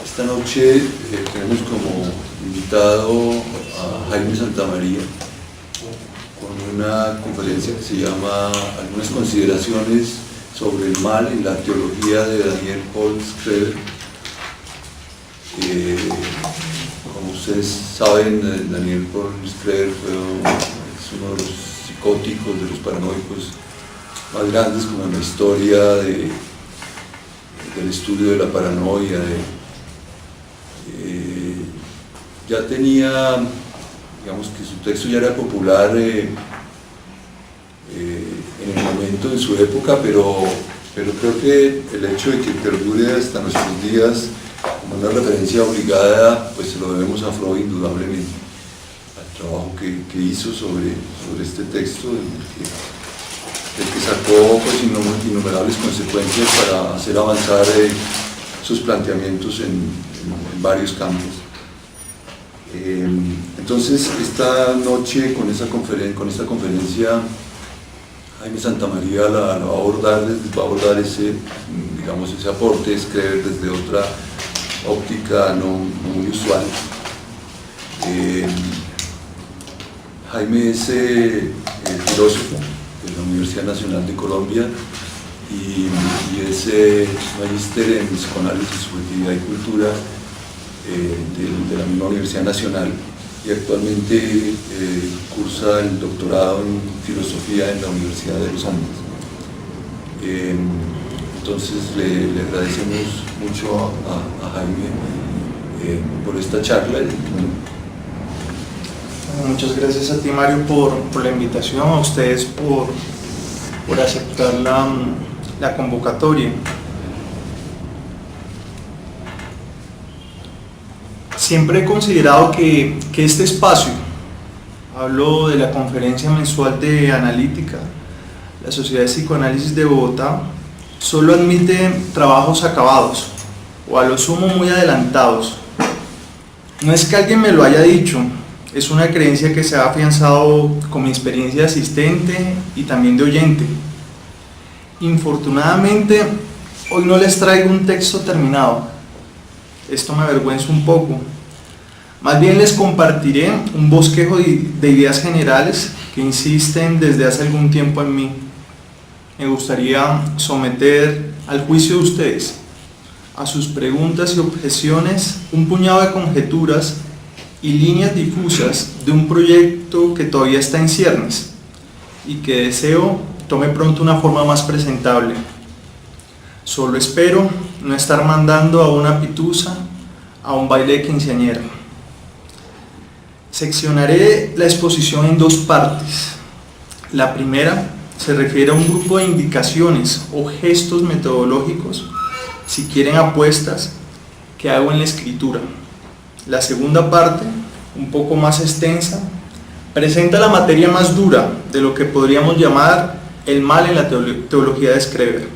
Esta noche tenemos como invitado a Jaime Santamaría con una conferencia que se llama Algunas consideraciones sobre el mal en la teología de Daniel Paul Schreber. Como ustedes saben, Daniel Paul Schreber es uno de los psicóticos, de los paranoicos más grandes como en la historia del estudio de la paranoia. Ya tenía, digamos que su texto ya era popular en el momento de su época, pero creo que el hecho de que perdure hasta nuestros días como una referencia obligada, pues se lo debemos a Freud indudablemente, al trabajo que hizo sobre este texto, del que sacó pues innumerables consecuencias para hacer avanzar sus planteamientos en varios campos. Entonces, esta noche con esta conferencia, Jaime Santamaría va a abordar ese aporte de Schreber desde otra óptica no muy usual. Jaime es filósofo de la Universidad Nacional de Colombia y es magíster en psicoanálisis, subjetividad y cultura de la misma Universidad Nacional, y actualmente cursa el doctorado en filosofía en la Universidad de los Andes. Entonces le agradecemos mucho a Jaime por esta charla. Muchas gracias a ti, Mario, por la invitación, a ustedes por aceptar la convocatoria. Siempre he considerado que este espacio, hablo de la conferencia mensual de analítica, la Sociedad de Psicoanálisis de Bogotá, solo admite trabajos acabados o a lo sumo muy adelantados. No es que alguien me lo haya dicho, es una creencia que se ha afianzado con mi experiencia de asistente y también de oyente. Infortunadamente, hoy no les traigo un texto terminado. Esto me avergüenza un poco. Más bien les compartiré un bosquejo de ideas generales que insisten desde hace algún tiempo en mí. Me gustaría someter al juicio de ustedes, a sus preguntas y objeciones, un puñado de conjeturas y líneas difusas de un proyecto que todavía está en ciernes y que deseo tome pronto una forma más presentable. Solo espero no estar mandando a una pitusa a un baile de quinceañera. Seccionaré la exposición en dos partes. La primera se refiere a un grupo de indicaciones o gestos metodológicos, si quieren apuestas, que hago en la escritura. La segunda parte, un poco más extensa, presenta la materia más dura de lo que podríamos llamar el mal en la teología de Schreber.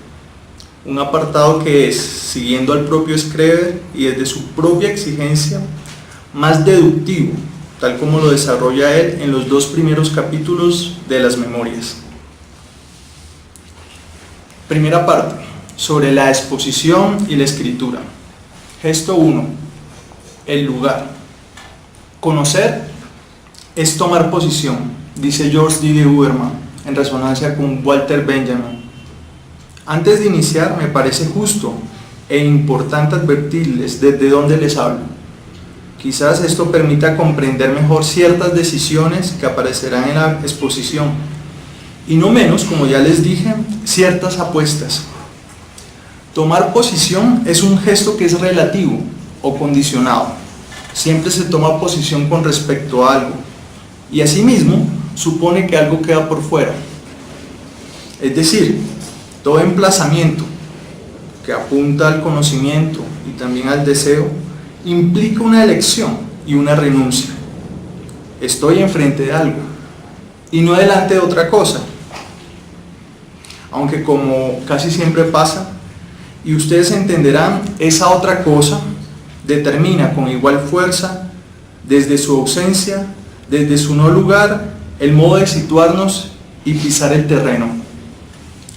Un apartado que es, siguiendo al propio Schreber y desde su propia exigencia, más deductivo, tal como lo desarrolla él en los dos primeros capítulos de las Memorias. Primera parte, sobre la exposición y la escritura. Gesto 1. El lugar. Conocer es tomar posición, dice George D. Huberman, en resonancia con Walter Benjamin. Antes de iniciar, me parece justo e importante advertirles desde dónde les hablo. Quizás esto permita comprender mejor ciertas decisiones que aparecerán en la exposición, y no menos, como ya les dije, ciertas apuestas. Tomar posición es un gesto que es relativo o condicionado. Siempre se toma posición con respecto a algo, y asimismo supone que algo queda por fuera. Es decir, todo emplazamiento que apunta al conocimiento y también al deseo implica una elección y una renuncia. Estoy enfrente de algo y no delante de otra cosa. Aunque, como casi siempre pasa, y ustedes entenderán, esa otra cosa determina con igual fuerza, desde su ausencia, desde su no lugar, el modo de situarnos y pisar el terreno.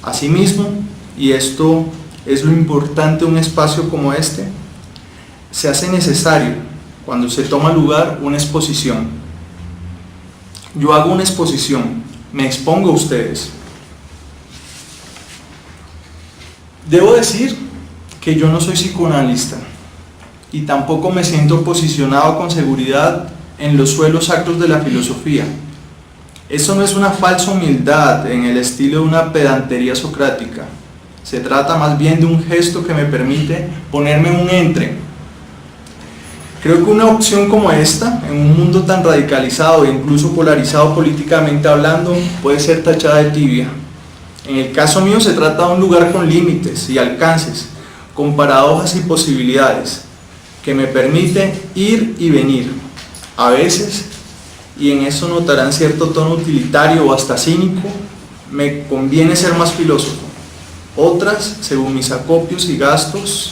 Asimismo, y esto es lo importante de un espacio como este, se hace necesario cuando se toma lugar una exposición. Yo hago una exposición, me expongo a ustedes. Debo decir que yo no soy psicoanalista y tampoco me siento posicionado con seguridad en los suelos sacros de la filosofía. Eso no es una falsa humildad en el estilo de una pedantería socrática. Se trata más bien de un gesto que me permite ponerme un entre. Creo que una opción como esta, en un mundo tan radicalizado e incluso polarizado políticamente hablando, puede ser tachada de tibia. En el caso mío se trata de un lugar con límites y alcances, con paradojas y posibilidades, que me permite ir y venir. A veces, y en eso notarán cierto tono utilitario o hasta cínico, me conviene ser más filósofo. Otras, según mis acopios y gastos,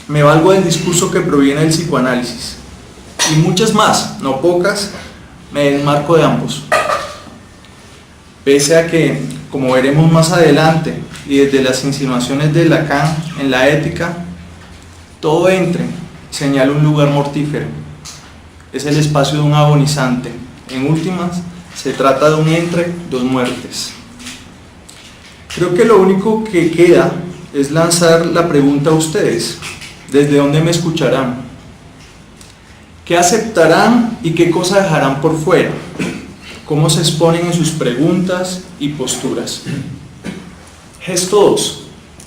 me valgo del discurso que proviene del psicoanálisis. Y muchas más, no pocas, me desmarco de ambos. Pese a que, como veremos más adelante, y desde las insinuaciones de Lacan en la ética, todo entre señala un lugar mortífero. Es el espacio de un agonizante. En últimas, se trata de un entre dos muertes. Creo que lo único que queda es lanzar la pregunta a ustedes. ¿Desde dónde me escucharán? ¿Qué aceptarán y qué cosa dejarán por fuera? ¿Cómo se exponen en sus preguntas y posturas? Gesto 2.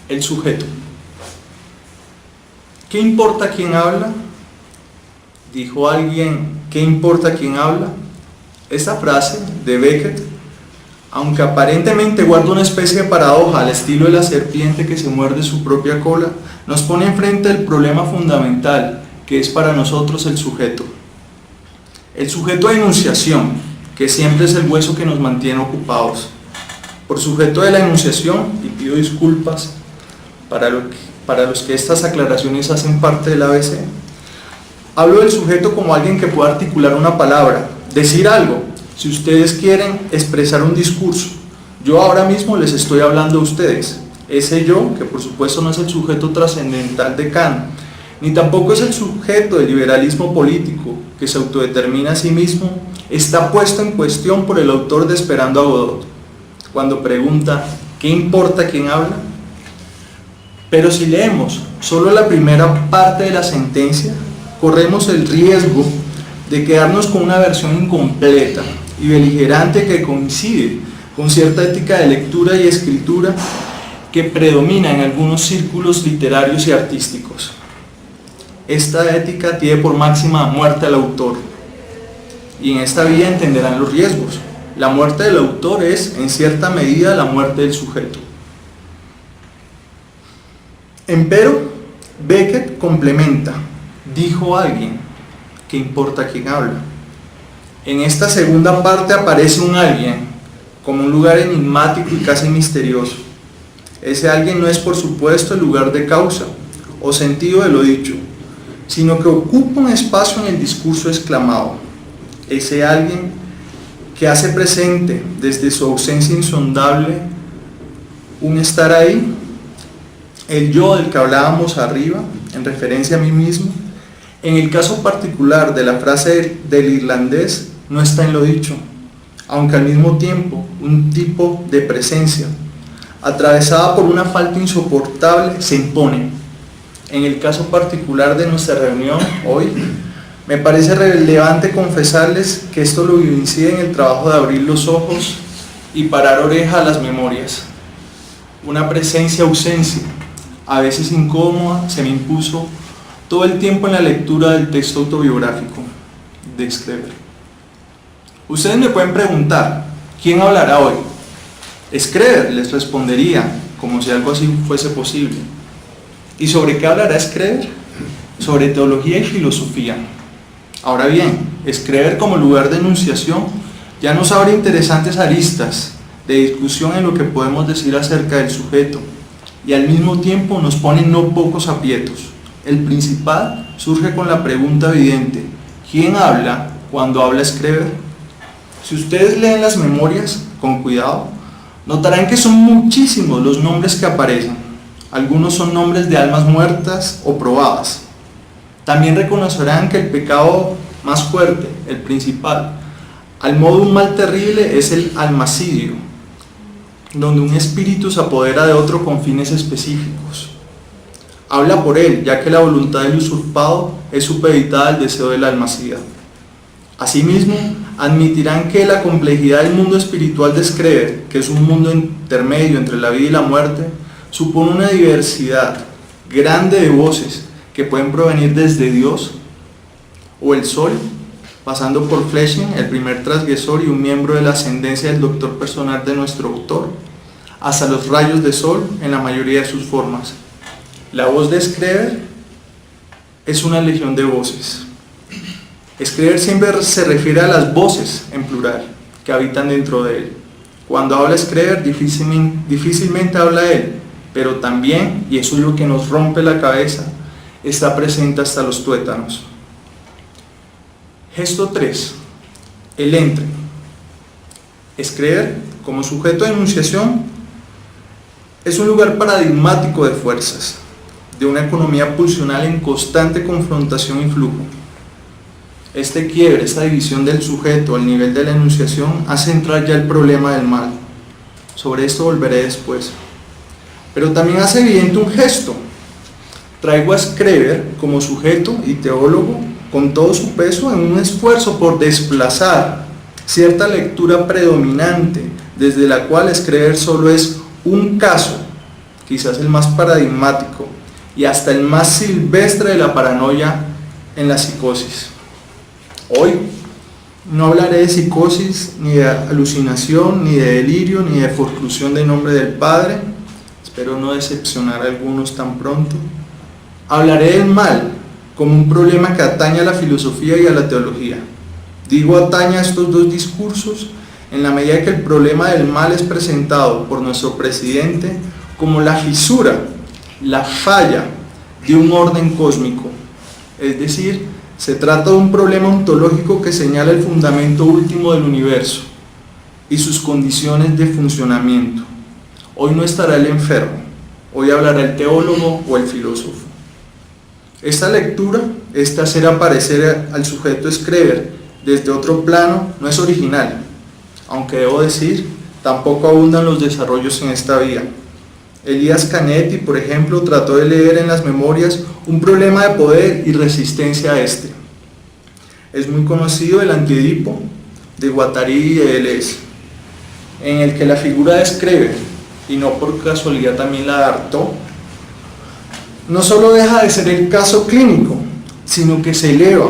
El sujeto. ¿Qué importa quién habla? Dijo alguien, ¿qué importa quién habla? Esta frase de Beckett, aunque aparentemente guarda una especie de paradoja al estilo de la serpiente que se muerde su propia cola, nos pone enfrente del problema fundamental que es para nosotros el sujeto. El sujeto de enunciación, que siempre es el hueso que nos mantiene ocupados. Por sujeto de la enunciación, y pido disculpas para los que estas aclaraciones hacen parte del ABC, hablo del sujeto como alguien que pueda articular una palabra, decir algo. Si ustedes quieren expresar un discurso, yo ahora mismo les estoy hablando a ustedes. Ese yo, que por supuesto no es el sujeto trascendental de Kant, ni tampoco es el sujeto del liberalismo político, que se autodetermina a sí mismo, está puesto en cuestión por el autor de Esperando a Godot, cuando pregunta, ¿qué importa quién habla? Pero si leemos solo la primera parte de la sentencia, corremos el riesgo de quedarnos con una versión incompleta y beligerante que coincide con cierta ética de lectura y escritura que predomina en algunos círculos literarios y artísticos. Esta ética tiene por máxima muerte al autor, y en esta vía entenderán los riesgos. La muerte del autor es, en cierta medida, la muerte del sujeto. Empero, Beckett complementa, dijo alguien, ¿qué importa quién habla? En esta segunda parte aparece un alguien, como un lugar enigmático y casi misterioso. Ese alguien no es, por supuesto, el lugar de causa o sentido de lo dicho, sino que ocupa un espacio en el discurso exclamado. Ese alguien que hace presente desde su ausencia insondable un estar ahí, el yo del que hablábamos arriba, en referencia a mí mismo. En el caso particular de la frase del irlandés, no está en lo dicho, aunque al mismo tiempo un tipo de presencia, atravesada por una falta insoportable, se impone. En el caso particular de nuestra reunión hoy, me parece relevante confesarles que esto lo vivencié en el trabajo de abrir los ojos y parar oreja a las memorias. Una presencia-ausencia, a veces incómoda, se me impuso todo el tiempo en la lectura del texto autobiográfico de Schreber. Ustedes me pueden preguntar, ¿quién hablará hoy? Schreber, les respondería, como si algo así fuese posible. ¿Y sobre qué hablará Schreber? Sobre teología y filosofía. Ahora bien, Schreber como lugar de enunciación ya nos abre interesantes aristas de discusión en lo que podemos decir acerca del sujeto, y al mismo tiempo nos pone no pocos aprietos. El principal surge con la pregunta evidente, ¿quién habla cuando habla Schreber? Si ustedes leen las memorias con cuidado, notarán que son muchísimos los nombres que aparecen. Algunos son nombres de almas muertas o probadas. También reconocerán que el pecado más fuerte, el principal, al modo de un mal terrible, es el almacidio, donde un espíritu se apodera de otro con fines específicos. Habla por él, ya que la voluntad del usurpado es supeditada al deseo del almacida. Asimismo, admitirán que la complejidad del mundo espiritual de Screver, que es un mundo intermedio entre la vida y la muerte, supone una diversidad grande de voces que pueden provenir desde Dios o el Sol, pasando por Flesching, el primer transgresor y un miembro de la ascendencia del doctor personal de nuestro autor, hasta los rayos de sol en la mayoría de sus formas. La voz de Screver es una legión de voces. Screver siempre se refiere a las voces en plural que habitan dentro de él. Cuando habla Screver difícilmente habla él, pero también, y eso es lo que nos rompe la cabeza, está presente hasta los tuétanos. Gesto 3. El entre. Screver, como sujeto de enunciación, es un lugar paradigmático de fuerzas, de una economía pulsional en constante confrontación y flujo. Este quiebre, esta división del sujeto al nivel de la enunciación, hace entrar ya el problema del mal. Sobre esto volveré después. Pero también hace evidente un gesto. Traigo a Screver como sujeto y teólogo con todo su peso en un esfuerzo por desplazar cierta lectura predominante desde la cual Screver solo es un caso, quizás el más paradigmático y hasta el más silvestre de la paranoia en la psicosis. Hoy no hablaré de psicosis, ni de alucinación, ni de delirio, ni de forclusión de nombre del Padre. Espero no decepcionar a algunos tan pronto. Hablaré del mal como un problema que atañe a la filosofía y a la teología. Digo atañe a estos dos discursos en la medida que el problema del mal es presentado por nuestro presidente como la fisura, la falla de un orden cósmico. Es decir, se trata de un problema ontológico que señala el fundamento último del universo y sus condiciones de funcionamiento. Hoy no estará el enfermo, hoy hablará el teólogo o el filósofo. Esta lectura, este hacer aparecer al sujeto Screver desde otro plano, no es original, aunque debo decir, tampoco abundan los desarrollos en esta vía. Elías Canetti, por ejemplo, trató de leer en las memorias un problema de poder y resistencia a este. Es muy conocido el Antiedipo de Guattari y de Deleuze, en el que la figura de Screver, y no por casualidad también la de Artaud, no solo deja de ser el caso clínico, sino que se eleva,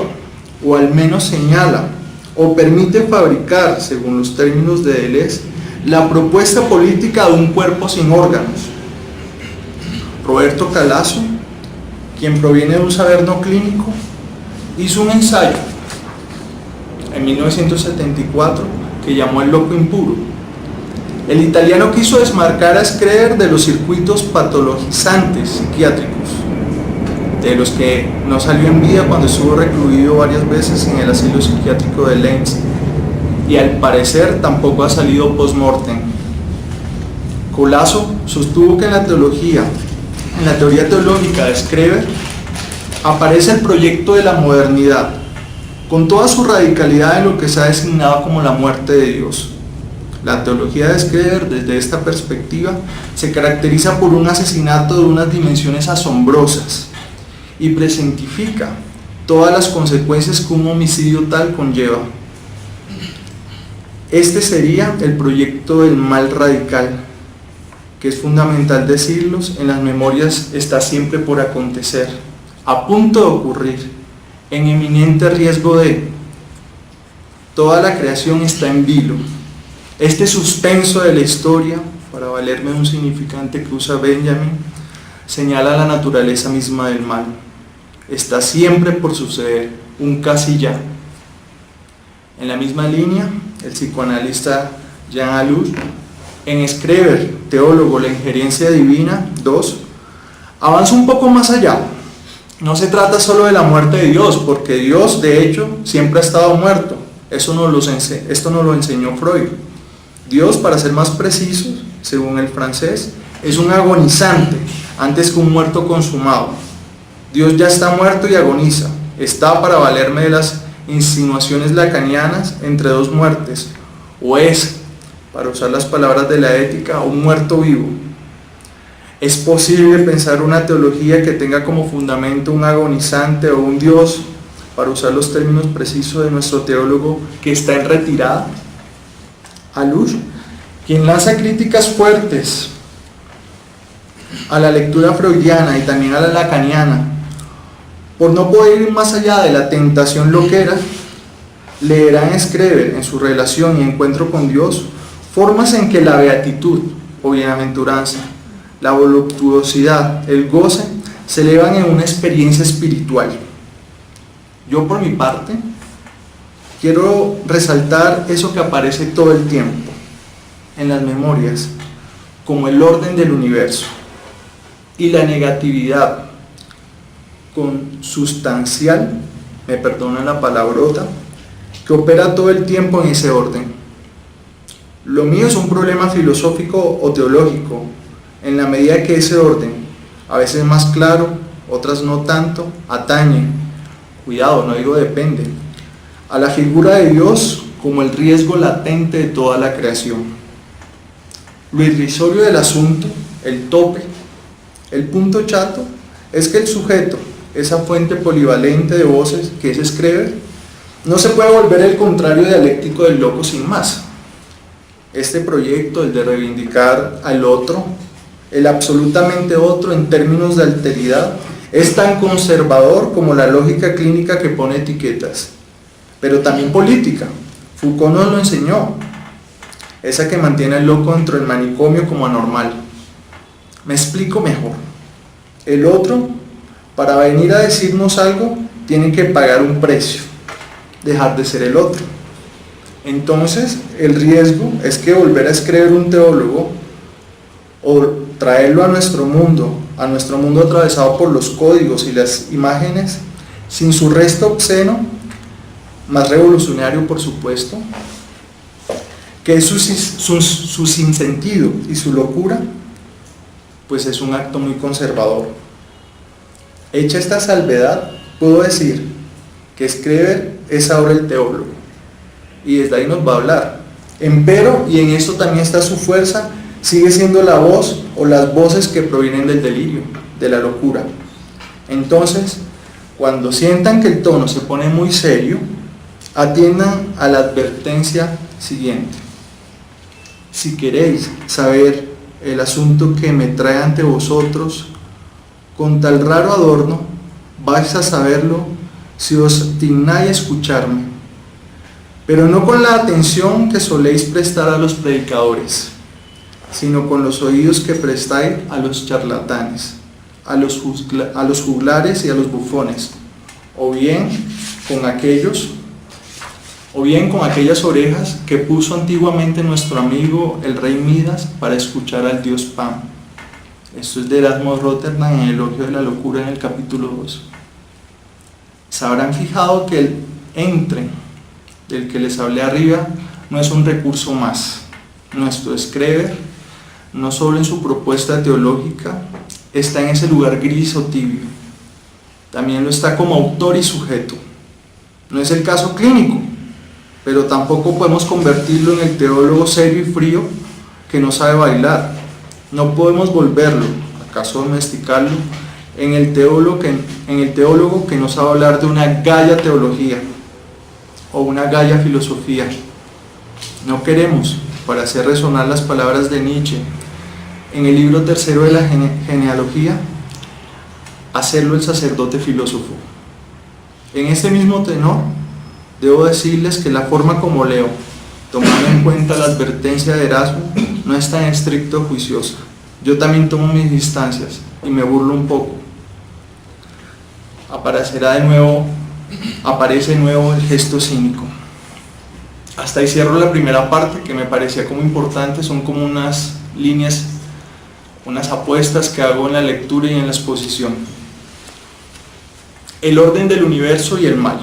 o al menos señala, o permite fabricar, según los términos de Deleuze, la propuesta política de un cuerpo sin órganos. Roberto Calasso, quien proviene de un saber no clínico, hizo un ensayo en 1974 que llamó El loco impuro. El italiano quiso desmarcar a Screver de los circuitos patologizantes psiquiátricos, de los que no salió en vida cuando estuvo recluido varias veces en el asilo psiquiátrico de Lenz, y al parecer tampoco ha salido post-mortem. Colasso sostuvo que en la teoría teológica de Screver, aparece el proyecto de la modernidad, con toda su radicalidad en lo que se ha designado como la muerte de Dios. La teología de Screver, desde esta perspectiva, se caracteriza por un asesinato de unas dimensiones asombrosas y presentifica todas las consecuencias que un homicidio tal conlleva. Este sería el proyecto del mal radical, que es fundamental decirlos, en las memorias está siempre por acontecer, a punto de ocurrir, en eminente riesgo de. Toda la creación está en vilo. Este suspenso de la historia, para valerme de un significante que usa Benjamin, señala la naturaleza misma del mal. Está siempre por suceder, un casi ya. En la misma línea, el psicoanalista Jean Alous, en Screver, teólogo, la injerencia divina 2, avanza un poco más allá. No se trata solo de la muerte de Dios, porque Dios, de hecho, siempre ha estado muerto. Esto nos lo enseñó Freud. Dios, para ser más precisos, según el francés, es un agonizante antes que un muerto consumado. Dios ya está muerto y agoniza. Está para valerme de las insinuaciones lacanianas entre dos muertes, o es, para usar las palabras de la ética, un muerto vivo. ¿Es posible pensar una teología que tenga como fundamento un agonizante o un Dios, para usar los términos precisos de nuestro teólogo, que está en retirada? Alush, quien lanza críticas fuertes a la lectura freudiana y también a la lacaniana, por no poder ir más allá de la tentación loquera, leerá en Schreber, en su relación y encuentro con Dios, formas en que la beatitud o bienaventuranza, la voluptuosidad, el goce, se elevan en una experiencia espiritual. Yo, por mi parte, quiero resaltar eso que aparece todo el tiempo en las memorias, como el orden del universo, y la negatividad consustancial, me perdonan la palabrota, que opera todo el tiempo en ese orden. Lo mío es un problema filosófico o teológico, en la medida que ese orden, a veces más claro, otras no tanto, atañe, cuidado, no digo depende, a la figura de Dios como el riesgo latente de toda la creación. Lo irrisorio del asunto, el tope, el punto chato, es que el sujeto, esa fuente polivalente de voces que es Schreber, no se puede volver el contrario dialéctico del loco sin más. Este proyecto, el de reivindicar al otro, el absolutamente otro en términos de alteridad, es tan conservador como la lógica clínica que pone etiquetas, pero también política. Foucault nos lo enseñó, esa que mantiene al loco dentro del manicomio como anormal. Me explico mejor. El otro, para venir a decirnos algo, tiene que pagar un precio, dejar de ser el otro. Entonces, el riesgo es que volver a escribir un teólogo o traerlo a nuestro mundo atravesado por los códigos y las imágenes, sin su resto obsceno, más revolucionario por supuesto, que es su sinsentido y su locura, pues es un acto muy conservador. Hecha esta salvedad, puedo decir que Schreber es ahora el teólogo, y desde ahí nos va a hablar. Empero, y en esto también está su fuerza, sigue siendo la voz o las voces que provienen del delirio, de la locura. Entonces, cuando sientan que el tono se pone muy serio, atiendan a la advertencia siguiente. Si queréis saber el asunto que me trae ante vosotros, con tal raro adorno, vais a saberlo si os dignáis a escucharme, pero no con la atención que soléis prestar a los predicadores, sino con los oídos que prestáis a los charlatanes, a los juglares y a los bufones, o bien con aquellas orejas que puso antiguamente nuestro amigo el rey Midas para escuchar al dios Pan. Esto es de Erasmo de Rotterdam en el Elogio de la Locura en el capítulo 2. Se habrán fijado que el entre del que les hablé arriba no es un recurso más. Nuestro Schreber, no solo en su propuesta teológica, está en ese lugar gris o tibio. También lo está como autor y sujeto. No es el caso clínico, pero tampoco podemos convertirlo en el teólogo serio y frío que no sabe bailar. No podemos volverlo, acaso domesticarlo, en el teólogo que no sabe hablar de una gaya teología o una gaya filosofía. No queremos, para hacer resonar las palabras de Nietzsche en el libro tercero de la genealogía, hacerlo el sacerdote filósofo. En este mismo tenor, debo decirles que la forma como leo, tomando en cuenta la advertencia de Erasmo, no es tan estricto o juiciosa. Yo también tomo mis distancias y me burlo un poco. Aparece de nuevo el gesto cínico. Hasta ahí cierro la primera parte, que me parecía como importante. Son como unas líneas, unas apuestas que hago en la lectura y en la exposición. El orden del universo y el mal.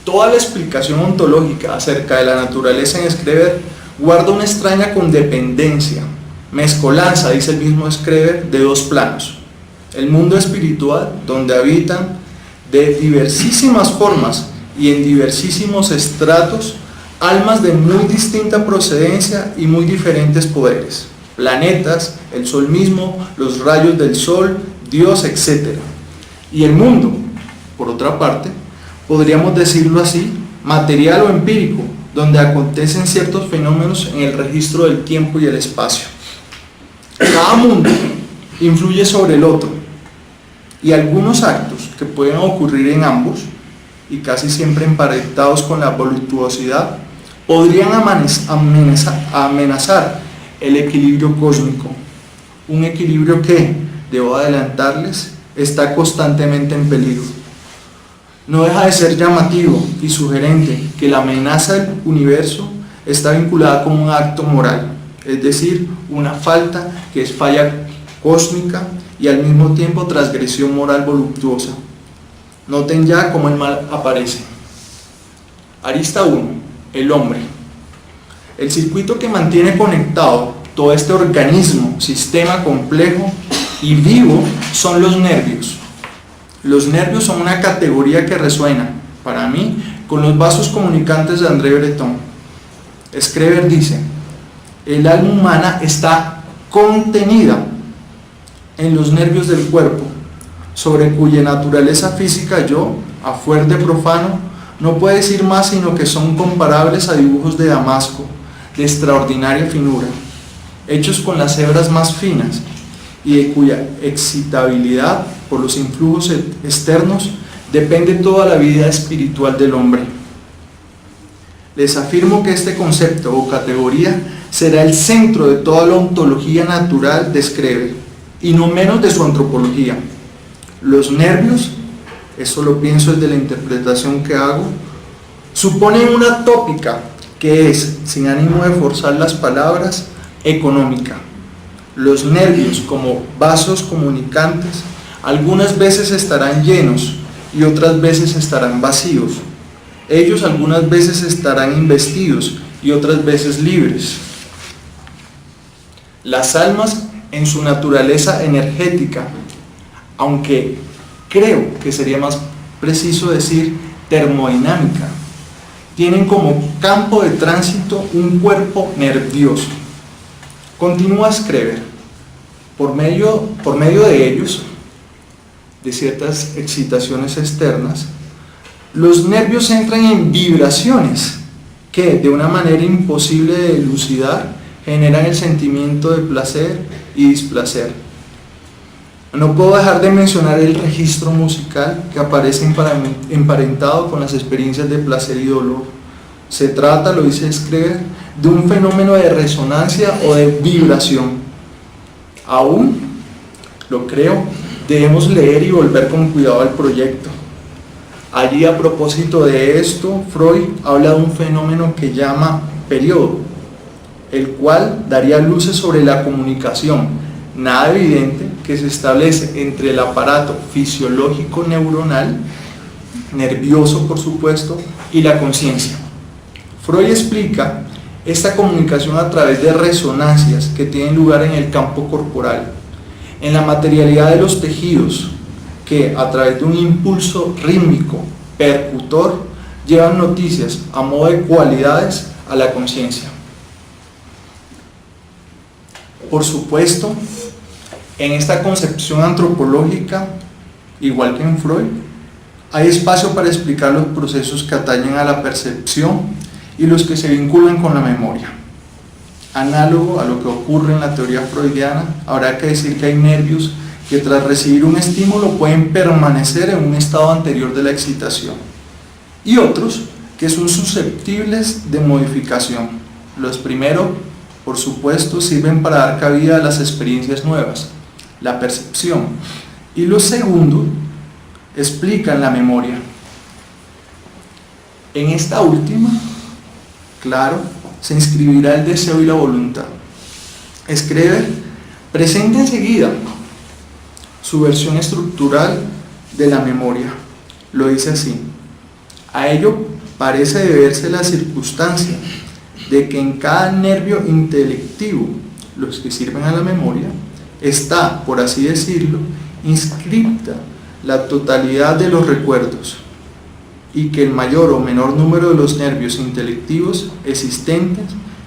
Toda la explicación ontológica acerca de la naturaleza en Schreber guarda una extraña condependencia, mezcolanza, dice el mismo Schreber, de dos planos. el mundo espiritual donde habitan de diversísimas formas y en diversísimos estratos almas de muy distinta procedencia y muy diferentes poderes, planetas, el sol mismo, los rayos del sol, Dios, etc. Y el mundo, por otra parte, podríamos decirlo así, material o empírico, donde acontecen ciertos fenómenos en el registro del tiempo y el espacio. Cada mundo influye sobre el otro, y algunos actos que pueden ocurrir en ambos, y casi siempre emparentados con la voluptuosidad, podrían amenazar el equilibrio cósmico, un equilibrio que, debo adelantarles, está constantemente en peligro. No deja de ser llamativo y sugerente que la amenaza del universo está vinculada con un acto moral, es decir, una falta que es falla cósmica y al mismo tiempo transgresión moral voluptuosa. Noten ya cómo el mal aparece. Arista 1. El hombre. El circuito que mantiene conectado todo este organismo, sistema complejo y vivo son los nervios. Los nervios son una categoría que resuena, para mí, con los vasos comunicantes de André Breton. Schreber dice: el alma humana está contenida en los nervios del cuerpo, sobre cuya naturaleza física yo, a fuer de profano, no puedo decir más sino que son comparables a dibujos de Damasco, de extraordinaria finura, hechos con las hebras más finas, y de cuya excitabilidad por los influjos externos depende toda la vida espiritual del hombre. Les afirmo que este concepto o categoría será el centro de toda la ontología natural de Schreber, y no menos de su antropología. Los nervios, eso lo pienso desde la interpretación que hago, suponen una tópica que es, sin ánimo de forzar las palabras, económica. Los nervios, como vasos comunicantes, algunas veces estarán llenos y otras veces estarán vacíos. Ellos algunas veces estarán investidos y otras veces libres. Las almas, en su naturaleza energética, aunque creo que sería más preciso decir termodinámica, tienen como campo de tránsito un cuerpo nervioso. Continúa Schreber: por medio de ellos, de ciertas excitaciones externas, los nervios entran en vibraciones que, de una manera imposible de elucidar, generan el sentimiento de placer y displacer. No puedo dejar de mencionar el registro musical que aparece emparentado con las experiencias de placer y dolor. Se trata, lo dice Schreber, de un fenómeno de resonancia o de vibración. Aún, lo creo, debemos leer y volver con cuidado al proyecto. Allí, a propósito de esto, Freud habla de un fenómeno que llama periodo, el cual daría luces sobre la comunicación, nada evidente, que se establece entre el aparato fisiológico neuronal, nervioso por supuesto, y la conciencia. Freud explica esta comunicación a través de resonancias que tienen lugar en el campo corporal, en la materialidad de los tejidos, que a través de un impulso rítmico, percutor, llevan noticias a modo de cualidades a la conciencia. Por supuesto, en esta concepción antropológica, igual que en Freud, hay espacio para explicar los procesos que atañen a la percepción y los que se vinculan con la memoria. Análogo a lo que ocurre en la teoría freudiana, habrá que decir que hay nervios que tras recibir un estímulo pueden permanecer en un estado anterior de la excitación, y otros que son susceptibles de modificación. Los primeros, por supuesto, sirven para dar cabida a las experiencias nuevas, la percepción, y los segundos explican la memoria. En esta última, claro, se inscribirá el deseo y la voluntad. Schreber presenta enseguida su versión estructural de la memoria. Lo dice así: a ello parece deberse la circunstancia de que en cada nervio intelectivo, los que sirven a la memoria, está, por así decirlo, inscripta la totalidad de los recuerdos y que el mayor o menor número de los nervios intelectivos existentes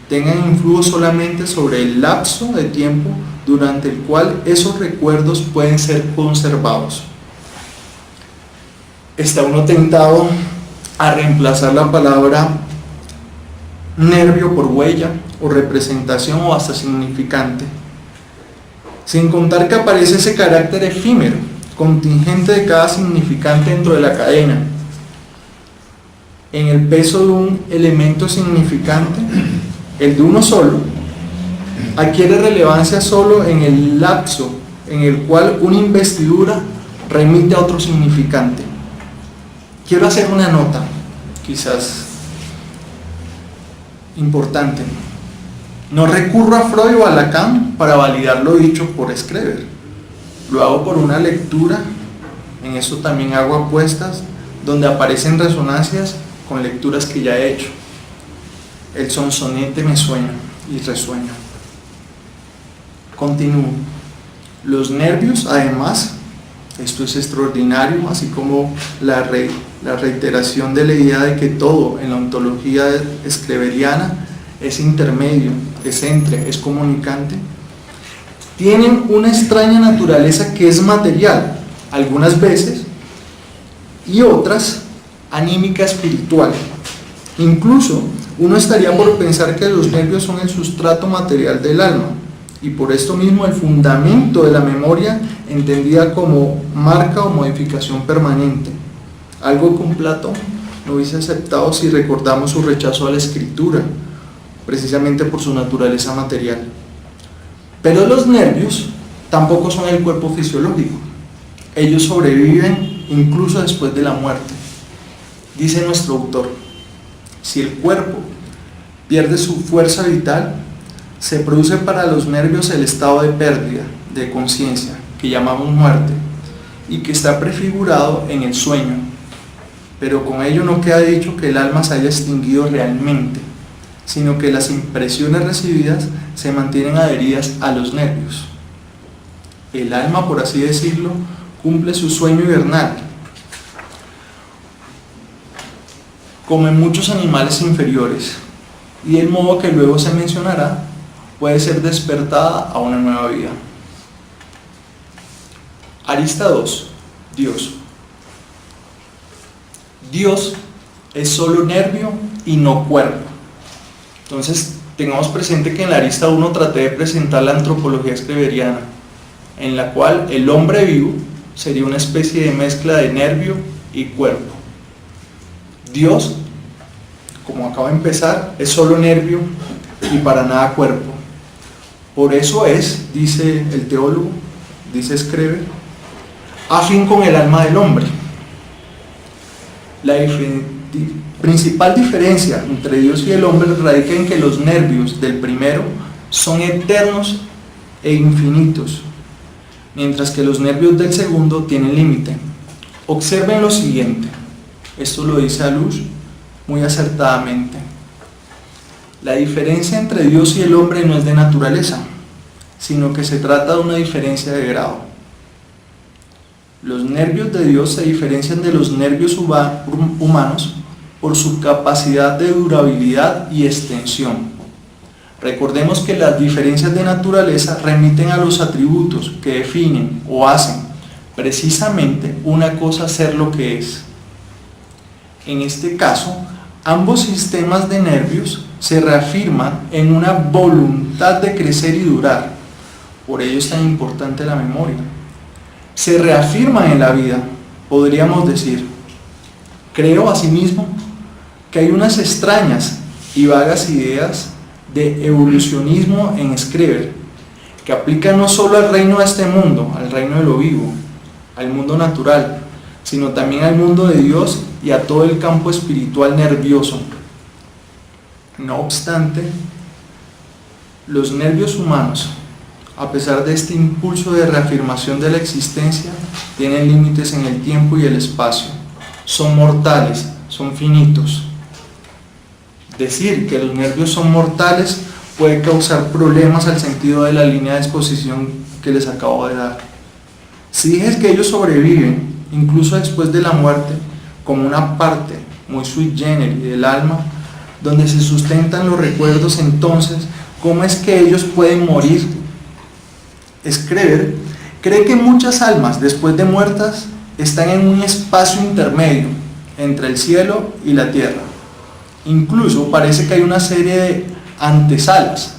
tengan influjo solamente sobre el lapso de tiempo durante el cual esos recuerdos pueden ser conservados. Está uno tentado a reemplazar la palabra nervio por huella o representación o hasta significante, sin contar que aparece ese carácter efímero, contingente de cada significante dentro de la cadena. En el peso de un elemento significante, el de uno solo, adquiere relevancia solo en el lapso en el cual una investidura remite a otro significante. Quiero hacer una nota, quizás importante. No recurro a Freud o a Lacan para validar lo dicho por Schreber. Lo hago por una lectura, en eso también hago apuestas, donde aparecen resonancias con lecturas que ya he hecho. El sonsonete me suena y resuena. Continúo. Los nervios, además, esto es extraordinario, así como la reiteración de la idea de que todo en la ontología schreberiana es intermedio, es entre, es comunicante, tienen una extraña naturaleza que es material, algunas veces, y otras anímica espiritual. Incluso uno estaría por pensar que los nervios son el sustrato material del alma, y por esto mismo el fundamento de la memoria entendida como marca o modificación permanente, algo que un Platón no hubiese aceptado si recordamos su rechazo a la escritura, precisamente por su naturaleza material. Pero los nervios tampoco son el cuerpo fisiológico, ellos sobreviven incluso después de la muerte. Dice nuestro autor, si el cuerpo pierde su fuerza vital, se produce para los nervios el estado de pérdida de conciencia, que llamamos muerte, y que está prefigurado en el sueño. Pero con ello no queda dicho que el alma se haya extinguido realmente, sino que las impresiones recibidas se mantienen adheridas a los nervios. El alma, por así decirlo, cumple su sueño hibernal. Como en muchos animales inferiores, y del modo que luego se mencionará, puede ser despertada a una nueva vida. Arista 2. Dios. Dios es solo nervio y no cuerpo. Entonces, tengamos presente que en la arista 1 traté de presentar la antropología schreberiana, en la cual el hombre vivo sería una especie de mezcla de nervio y cuerpo. Dios, como acabo de empezar, es solo nervio y para nada cuerpo. Por eso es, dice el teólogo, dice Schreber, afín con el alma del hombre. La principal diferencia entre Dios y el hombre radica en que los nervios del primero son eternos e infinitos, mientras que los nervios del segundo tienen límite. Observen lo siguiente, esto lo dice Alush muy acertadamente. La diferencia entre Dios y el hombre no es de naturaleza, sino que se trata de una diferencia de grado. Los nervios de Dios se diferencian de los nervios humanos por su capacidad de durabilidad y extensión. Recordemos que las diferencias de naturaleza remiten a los atributos que definen o hacen precisamente una cosa ser lo que es. En este caso, ambos sistemas de nervios se reafirman en una voluntad de crecer y durar. Por ello es tan importante la memoria. Se reafirman en la vida, podríamos decir. Creo asimismo que hay unas extrañas y vagas ideas de evolucionismo en Schreber, que aplican no solo al reino de este mundo, al reino de lo vivo, al mundo natural, sino también al mundo de Dios y a todo el campo espiritual nervioso. No obstante, los nervios humanos, a pesar de este impulso de reafirmación de la existencia, tienen límites en el tiempo y el espacio. Son mortales, son finitos. Decir que los nervios son mortales puede causar problemas al sentido de la línea de exposición que les acabo de dar. Si dices que ellos sobreviven, incluso después de la muerte, como una parte muy sui generis del alma, donde se sustentan los recuerdos, entonces, ¿cómo es que ellos pueden morir? Screver cree que muchas almas, después de muertas, están en un espacio intermedio entre el cielo y la tierra. Incluso parece que hay una serie de antesalas,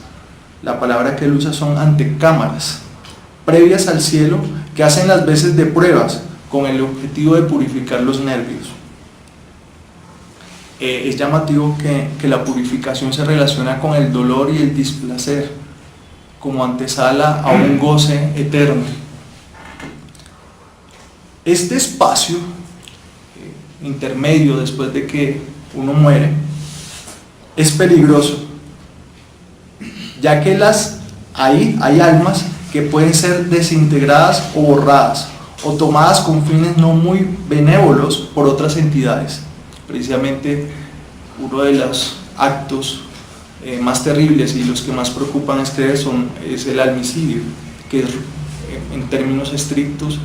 la palabra que él usa son antecámaras, previas al cielo, que hacen las veces de pruebas con el objetivo de purificar los nervios. Es llamativo que la purificación se relaciona con el dolor y el displacer, como antesala a un goce eterno. Este espacio intermedio después de que uno muere es peligroso, ya que ahí hay almas que pueden ser desintegradas o borradas o tomadas con fines no muy benévolos por otras entidades. Precisamente uno de los actos más terribles y los que más preocupan es el almicidio, que es, en términos estrictos,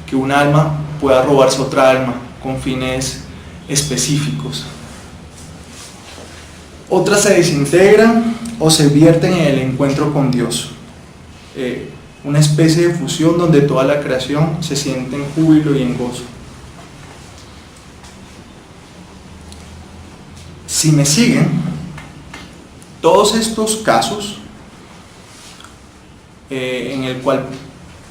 que un alma pueda robarse otra alma con fines específicos. Otras se desintegran o se vierten en el encuentro con Dios, una especie de fusión donde toda la creación se siente en júbilo y en gozo. Si me siguen, todos estos casos en el cual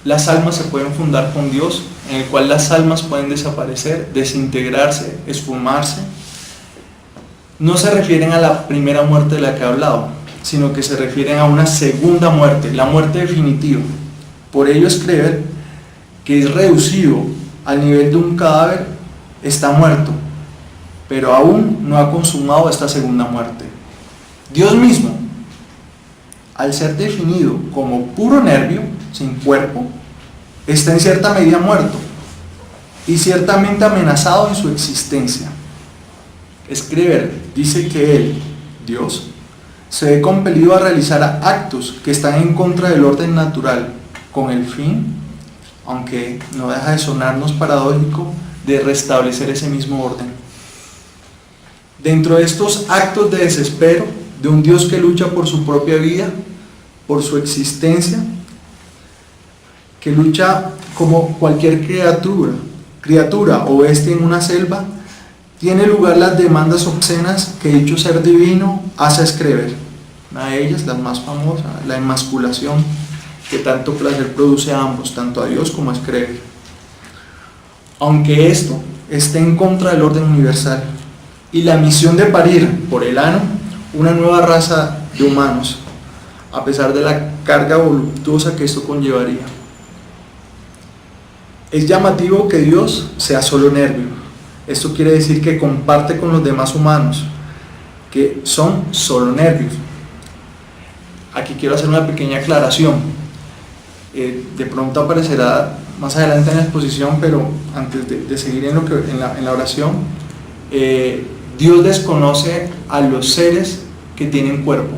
las almas se pueden fundar con Dios, en el cual las almas pueden desaparecer, desintegrarse, esfumarse, no se refieren a la primera muerte de la que he hablado, sino que se refieren a una segunda muerte, la muerte definitiva. Por ello Screver, que es reducido al nivel de un cadáver, está muerto, pero aún no ha consumado esta segunda muerte. Dios mismo, al ser definido como puro nervio, sin cuerpo, está en cierta medida muerto y ciertamente amenazado en su existencia. Screver dice que él, Dios, se ve compelido a realizar actos que están en contra del orden natural, con el fin, aunque no deja de sonarnos paradójico, de restablecer ese mismo orden. Dentro de estos actos de desespero de un Dios que lucha por su propia vida, por su existencia, que lucha como cualquier criatura o bestia en una selva, tiene lugar las demandas obscenas que dicho ser divino hace a Screver. Una de ellas, la más famosa, la emasculación, que tanto placer produce a ambos, tanto a Dios como a Screver. Aunque esto esté en contra del orden universal y la misión de parir por el ano una nueva raza de humanos, a pesar de la carga voluptuosa que esto conllevaría. Es llamativo que Dios sea solo nervio. Esto quiere decir que comparte con los demás humanos, que son solo nervios. Aquí quiero hacer una pequeña aclaración. De pronto aparecerá más adelante en la exposición, pero antes de seguir en la oración, Dios desconoce a los seres que tienen cuerpo.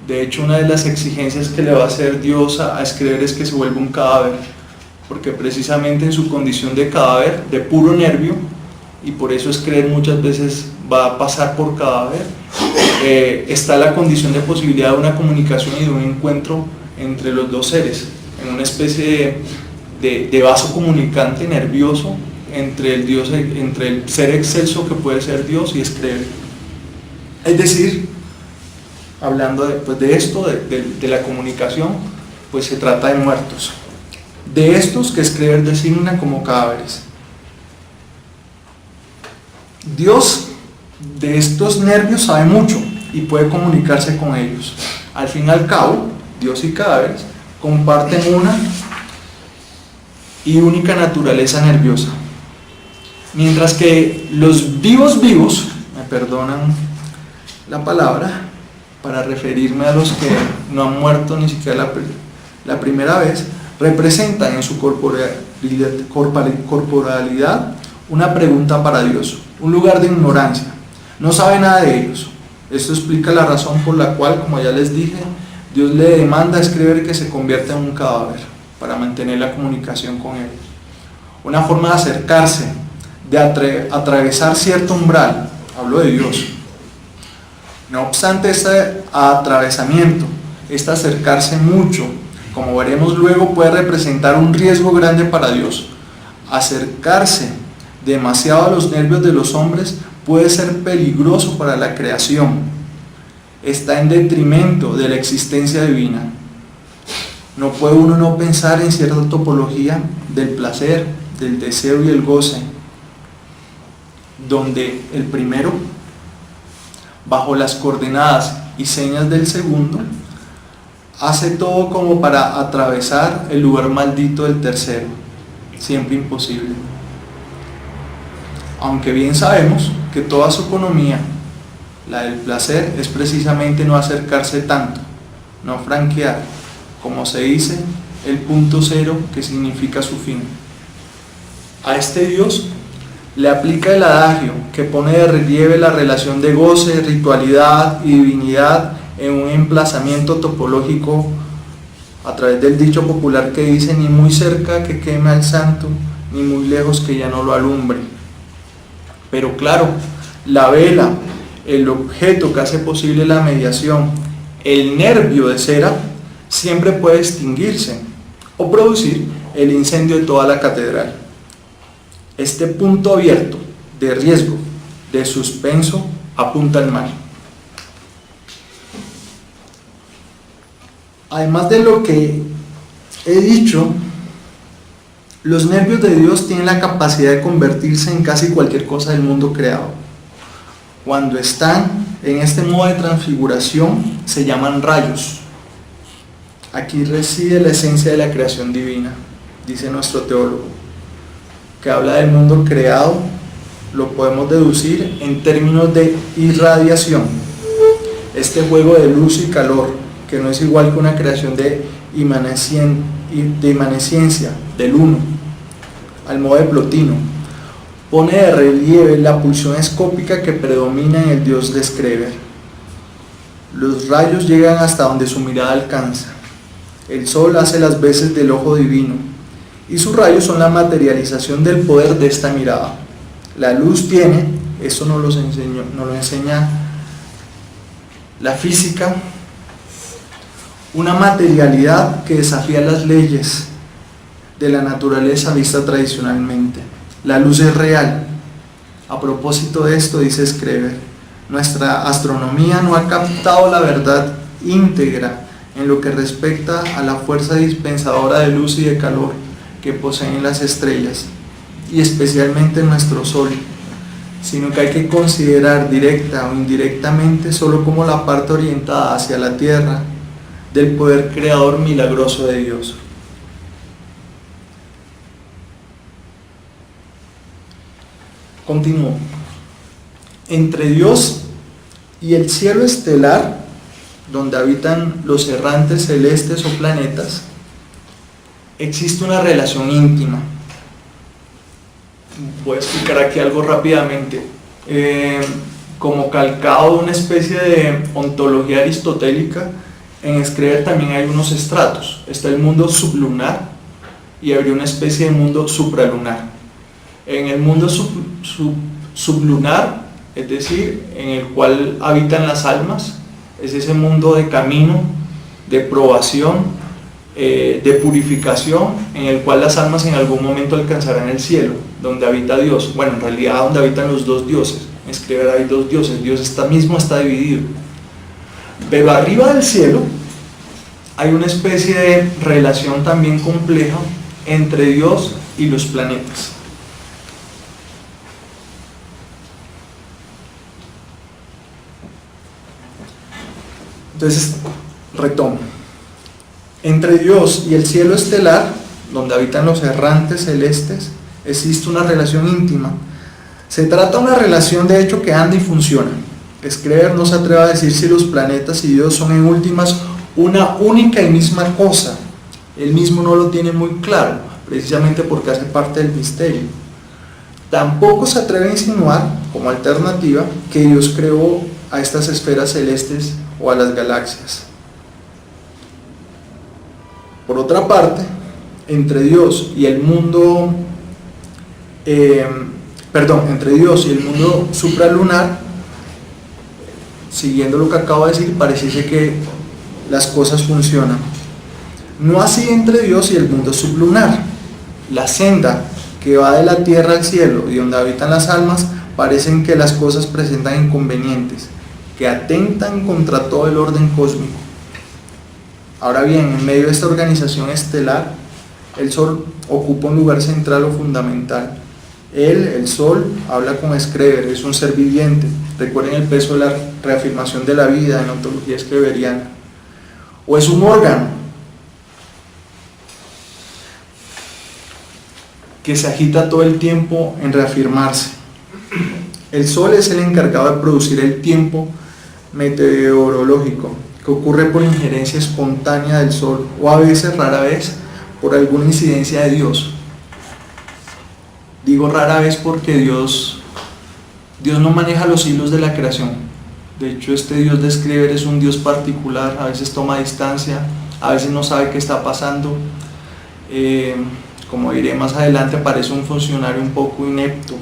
De hecho, una de las exigencias que le va a hacer Dios a Screver es que se vuelva un cadáver, porque precisamente en su condición de cadáver, de puro nervio, y por eso Screver muchas veces va a pasar por cadáver, está la condición de posibilidad de una comunicación y de un encuentro entre los dos seres, en una especie de vaso comunicante nervioso entre el Dios, entre el ser excelso que puede ser Dios y Screver. Es decir, hablando de esto, de la comunicación, pues se trata de muertos, de estos que Screver designa como cadáveres. Dios de estos nervios sabe mucho y puede comunicarse con ellos. Al fin y al cabo, Dios y cadáveres comparten una y única naturaleza nerviosa, mientras que los vivos, me perdonan la palabra, para referirme a los que no han muerto ni siquiera la primera vez, representan en su corporalidad una pregunta para Dios, un lugar de ignorancia. No sabe nada de ellos. Esto explica la razón por la cual, como ya les dije, Dios le demanda a Screver que se convierta en un cadáver, para mantener la comunicación con Él. Una forma de acercarse, de atravesar cierto umbral, hablo de Dios. No obstante este atravesamiento, este acercarse mucho, como veremos luego, puede representar un riesgo grande para Dios. Acercarse demasiado a los nervios de los hombres puede ser peligroso para la creación. Está en detrimento de la existencia divina. No puede uno no pensar en cierta topología del placer, del deseo y el goce, donde el primero, bajo las coordenadas y señas del segundo, hace todo como para atravesar el lugar maldito del tercero, siempre imposible. Aunque bien sabemos que toda su economía, la del placer, es precisamente no acercarse tanto, no franquear, como se dice, el punto cero que significa su fin. A este Dios le aplica el adagio que pone de relieve la relación de goce, ritualidad y divinidad en un emplazamiento topológico a través del dicho popular que dice: ni muy cerca que queme al santo, ni muy lejos que ya no lo alumbre. Pero claro, la vela, el objeto que hace posible la mediación, el nervio de cera, siempre puede extinguirse o producir el incendio de toda la catedral. Este punto abierto de riesgo, de suspenso, apunta al mal. Además de lo que he dicho, los nervios de Dios tienen la capacidad de convertirse en casi cualquier cosa del mundo creado. Cuando están en este modo de transfiguración, se llaman rayos. Aquí reside la esencia de la creación divina, dice nuestro teólogo, que habla del mundo creado, lo podemos deducir en términos de irradiación. Este juego de luz y calor, que no es igual que una creación de imanescencia del uno, al modo de Plotino, pone de relieve la pulsión escópica que predomina en el dios de Schreber. Los rayos llegan hasta donde su mirada alcanza. El sol hace las veces del ojo divino, y sus rayos son la materialización del poder de esta mirada. La luz tiene, eso nos lo enseña la física, una materialidad que desafía las leyes de la naturaleza vista tradicionalmente. La luz es real. A propósito de esto, dice Schreber, nuestra astronomía no ha captado la verdad íntegra en lo que respecta a la fuerza dispensadora de luz y de calor que poseen las estrellas, y especialmente nuestro Sol, sino que hay que considerar directa o indirectamente solo como la parte orientada hacia la Tierra del poder creador milagroso de Dios. Continúo. Entre Dios y el cielo estelar, donde habitan los errantes celestes o planetas, existe una relación íntima. Voy a explicar aquí algo rápidamente. Como calcado de una especie de ontología aristotélica, en Schreber también hay unos estratos. Está el mundo sublunar y habría una especie de mundo supralunar. En el mundo sublunar, es decir, en el cual habitan las almas, es ese mundo de camino, de probación, de purificación, en el cual las almas en algún momento alcanzarán el cielo, donde habita Dios. Bueno, en realidad donde habitan los dos dioses. En Schreber hay dos dioses, Dios mismo está dividido. Pero arriba del cielo hay una especie de relación también compleja entre Dios y los planetas. Entonces, retomo. Entre Dios y el cielo estelar, donde habitan los errantes celestes, existe una relación íntima. Se trata de una relación de hecho que anda y funciona. Schreber no se atreve a decir si los planetas y Dios son en últimas una única y misma cosa. Él mismo no lo tiene muy claro, precisamente porque hace parte del misterio. Tampoco se atreve a insinuar, como alternativa, que Dios creó a estas esferas celestes o a las galaxias. Por otra parte, entre Dios y el mundo, entre Dios y el mundo supralunar, siguiendo lo que acabo de decir, pareciese que las cosas funcionan. No así entre Dios y el mundo sublunar. La senda que va de la tierra al cielo y donde habitan las almas, parecen que las cosas presentan inconvenientes, que atentan contra todo el orden cósmico. Ahora bien, en medio de esta organización estelar, el Sol ocupa un lugar central o fundamental. Él, el Sol, habla con Screver, es un ser viviente. Recuerden el peso de la reafirmación de la vida en la ontología screveriana. O es un órgano que se agita todo el tiempo en reafirmarse. El Sol es el encargado de producir el tiempo meteorológico, que ocurre por injerencia espontánea del Sol, o a veces, rara vez, por alguna incidencia de Dios. Digo rara vez porque Dios no maneja los hilos de la creación. De hecho, este Dios de Screver es un Dios particular, a veces toma distancia, a veces no sabe qué está pasando. Como diré más adelante, parece un funcionario un poco inepto.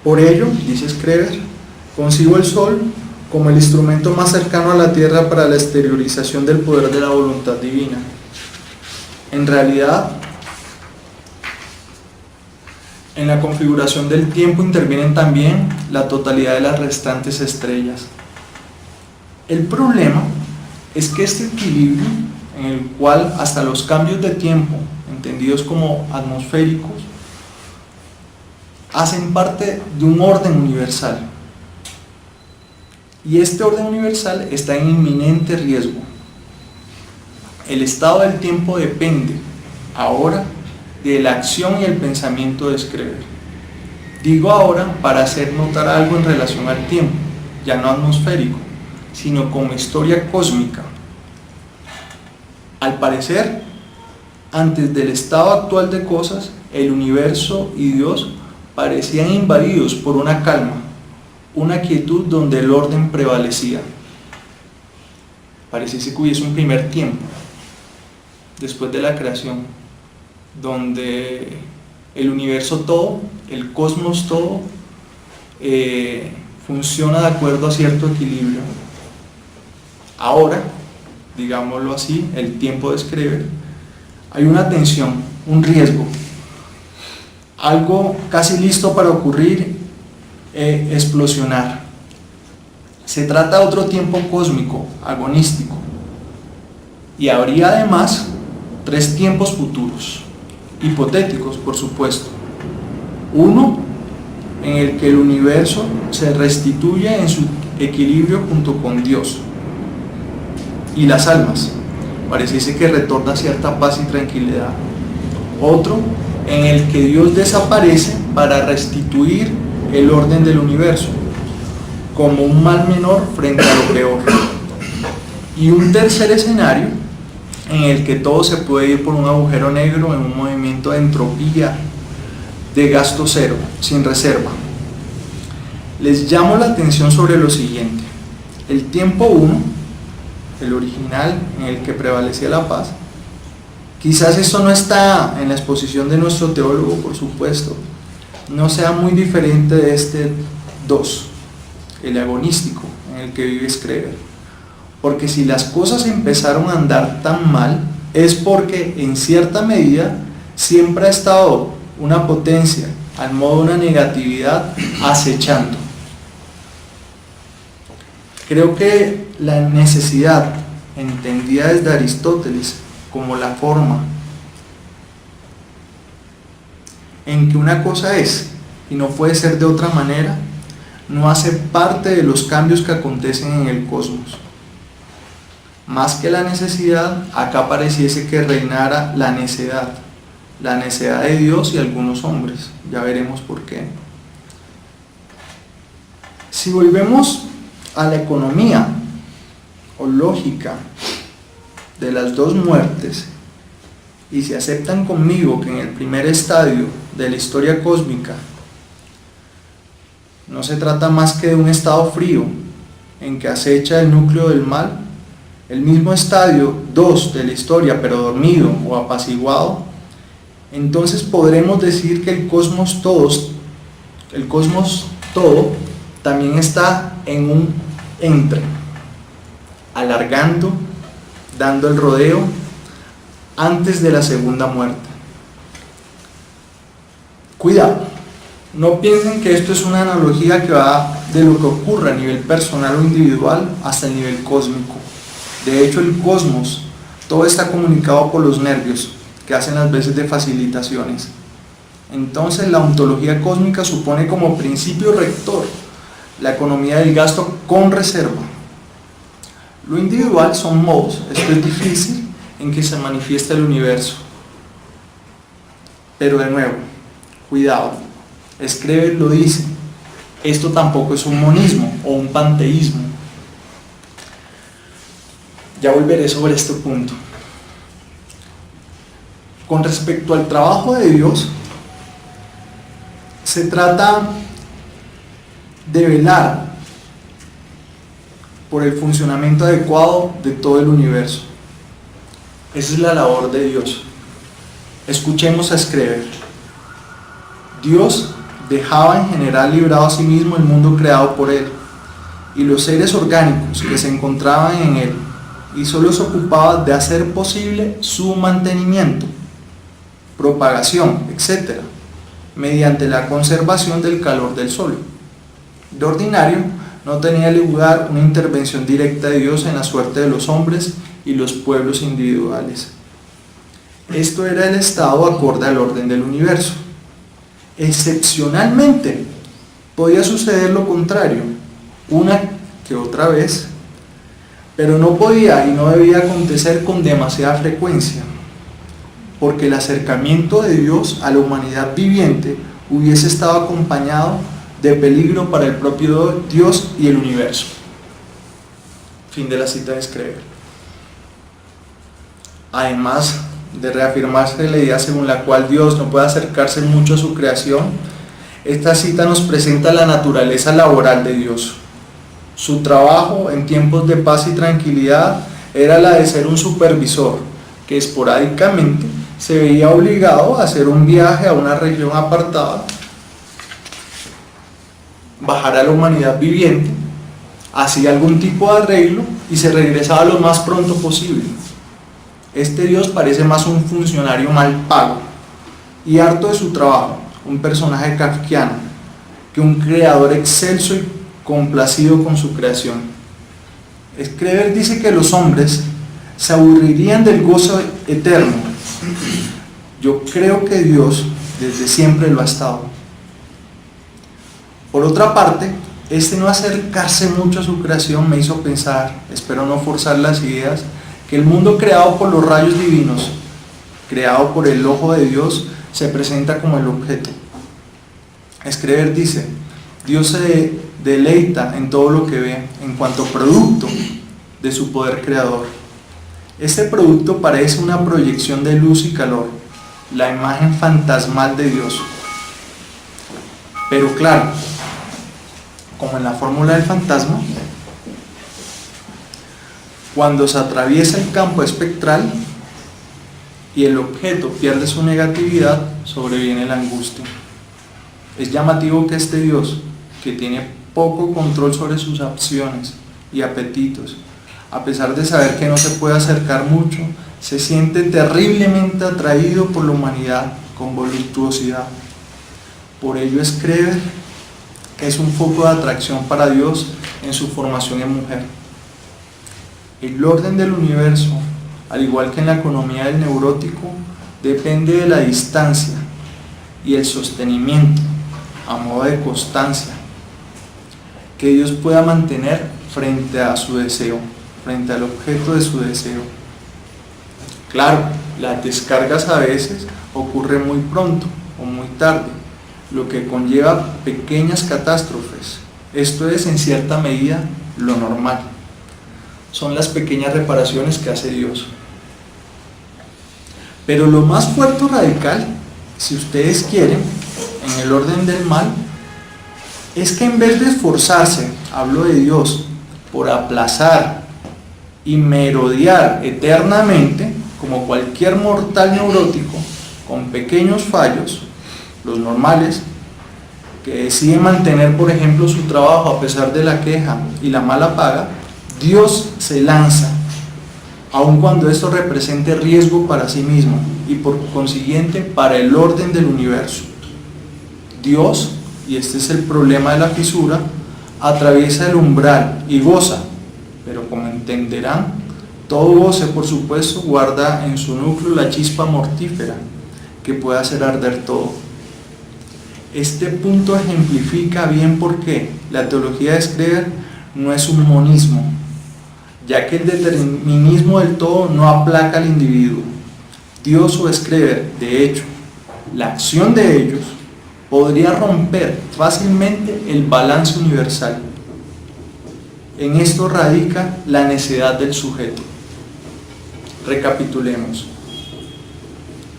Por ello, dice Screver, concibo el Sol como el instrumento más cercano a la Tierra para la exteriorización del poder de la voluntad divina. En realidad, en la configuración del tiempo intervienen también la totalidad de las restantes estrellas. El problema es que este equilibrio, en el cual hasta los cambios de tiempo, entendidos como atmosféricos, hacen parte de un orden universal. Y este orden universal está en inminente riesgo. El estado del tiempo depende, ahora, de la acción y el pensamiento de Screver. Digo ahora para hacer notar algo en relación al tiempo, ya no atmosférico, sino como historia cósmica. Al parecer, antes del estado actual de cosas, el universo y Dios parecían invadidos por una calma, una quietud donde el orden prevalecía. Pareciese que hubiese un primer tiempo, después de la creación, donde el universo todo, el cosmos todo, funciona de acuerdo a cierto equilibrio. Ahora, digámoslo así, el tiempo de Screver, hay una tensión, un riesgo, algo casi listo para ocurrir, explosionar. Se trata de otro tiempo cósmico, agonístico, y habría además 3 tiempos futuros, hipotéticos por supuesto. Uno en el que el universo se restituye en su equilibrio junto con Dios y las almas, pareciese que retorna cierta paz y tranquilidad. Otro en el que Dios desaparece para restituir el orden del universo, como un mal menor frente a lo peor. Y un tercer escenario en el que todo se puede ir por un agujero negro en un movimiento de entropía, de gasto cero, sin reserva. Les llamo la atención sobre lo siguiente. El tiempo 1, el original en el que prevalecía la paz, quizás esto no está en la exposición de nuestro teólogo, por supuesto, no sea muy diferente de este 2, el agonístico en el que vive Screver. Porque si las cosas empezaron a andar tan mal, es porque en cierta medida siempre ha estado una potencia, al modo de una negatividad, acechando. Creo que la necesidad, entendida desde Aristóteles como la forma en que una cosa es y no puede ser de otra manera, no hace parte de los cambios que acontecen en el cosmos. Más que la necesidad, acá pareciese que reinara la necedad de Dios y algunos hombres, ya veremos por qué. Si volvemos a la economía o lógica de las 2 muertes, y si aceptan conmigo que en el primer estadio de la historia cósmica no se trata más que de un estado frío en que acecha el núcleo del mal, el mismo estadio 2 de la historia, pero dormido o apaciguado, entonces podremos decir que el cosmos todo también está en un entre, alargando, dando el rodeo antes de la segunda muerte. Cuidado, no piensen que esto es una analogía que va de lo que ocurre a nivel personal o individual hasta el nivel cósmico. De hecho, el cosmos, todo está comunicado por los nervios, que hacen las veces de facilitaciones. Entonces, la ontología cósmica supone como principio rector la economía del gasto con reserva. Lo individual son modos, esto es difícil, en que se manifiesta el universo. Pero de nuevo, cuidado, Screver lo dice, esto tampoco es un monismo o un panteísmo. Ya volveré sobre este punto. Con respecto al trabajo de Dios, se trata de velar por el funcionamiento adecuado de todo el universo. Esa es la labor de Dios. Escuchemos a Screver. Dios dejaba en general librado a sí mismo el mundo creado por él y los seres orgánicos que se encontraban en él, y solo se ocupaba de hacer posible su mantenimiento, propagación, etc., mediante la conservación del calor del sol. De ordinario, no tenía lugar una intervención directa de Dios en la suerte de los hombres y los pueblos individuales. Esto era el estado acorde al orden del universo. Excepcionalmente, podía suceder lo contrario, una que otra vez, pero no podía y no debía acontecer con demasiada frecuencia, porque el acercamiento de Dios a la humanidad viviente hubiese estado acompañado de peligro para el propio Dios y el universo. Fin de la cita de Screver. Además de reafirmarse la idea según la cual Dios no puede acercarse mucho a su creación, esta cita nos presenta la naturaleza laboral de Dios. Su trabajo en tiempos de paz y tranquilidad era la de ser un supervisor que esporádicamente se veía obligado a hacer un viaje a una región apartada, bajar a la humanidad viviente, hacía algún tipo de arreglo y se regresaba lo más pronto posible. Este Dios parece más un funcionario mal pago y harto de su trabajo, un personaje kafkiano, que un creador excelso y complacido con su creación. Screver dice que los hombres se aburrirían del gozo eterno. Yo creo que Dios desde siempre lo ha estado. Por otra parte, no acercarse mucho a su creación me hizo pensar, espero no forzar las ideas, que el mundo creado por los rayos divinos, creado por el ojo de Dios, se presenta como el objeto. Screver dice, Dios se deleita en todo lo que ve, en cuanto producto de su poder creador. Este producto parece una proyección de luz y calor, la imagen fantasmal de Dios. Pero claro, como en la fórmula del fantasma, cuando se atraviesa el campo espectral y el objeto pierde su negatividad, sobreviene la angustia. Es llamativo que este Dios, que tiene poco control sobre sus acciones y apetitos, a pesar de saber que no se puede acercar mucho, se siente terriblemente atraído por la humanidad con voluptuosidad. Por ello Screver es un foco de atracción para Dios en su formación en mujer. El orden del universo, al igual que en la economía del neurótico, depende de la distancia y el sostenimiento, a modo de constancia, que Dios pueda mantener frente a su deseo, frente al objeto de su deseo. Claro, las descargas a veces ocurren muy pronto o muy tarde, lo que conlleva pequeñas catástrofes. Esto es en cierta medida lo normal. Son las pequeñas reparaciones que hace Dios. Pero lo más fuerte o radical, si ustedes quieren, en el orden del mal, es que en vez de esforzarse, hablo de Dios, por aplazar y merodear eternamente como cualquier mortal neurótico con pequeños fallos, los normales, que decide mantener, por ejemplo, su trabajo a pesar de la queja y la mala paga, Dios se lanza, aun cuando esto represente riesgo para sí mismo y por consiguiente para el orden del universo. Dios, y este es el problema de la fisura, atraviesa el umbral y goza, pero como entenderán, todo goce, por supuesto, guarda en su núcleo la chispa mortífera que puede hacer arder todo. Este punto ejemplifica bien por qué la teología de Screver no es un monismo, ya que el determinismo del todo no aplaca al individuo. Dios o Screver, de hecho, la acción de ellos podría romper fácilmente el balance universal. En esto radica la necedad del sujeto. Recapitulemos.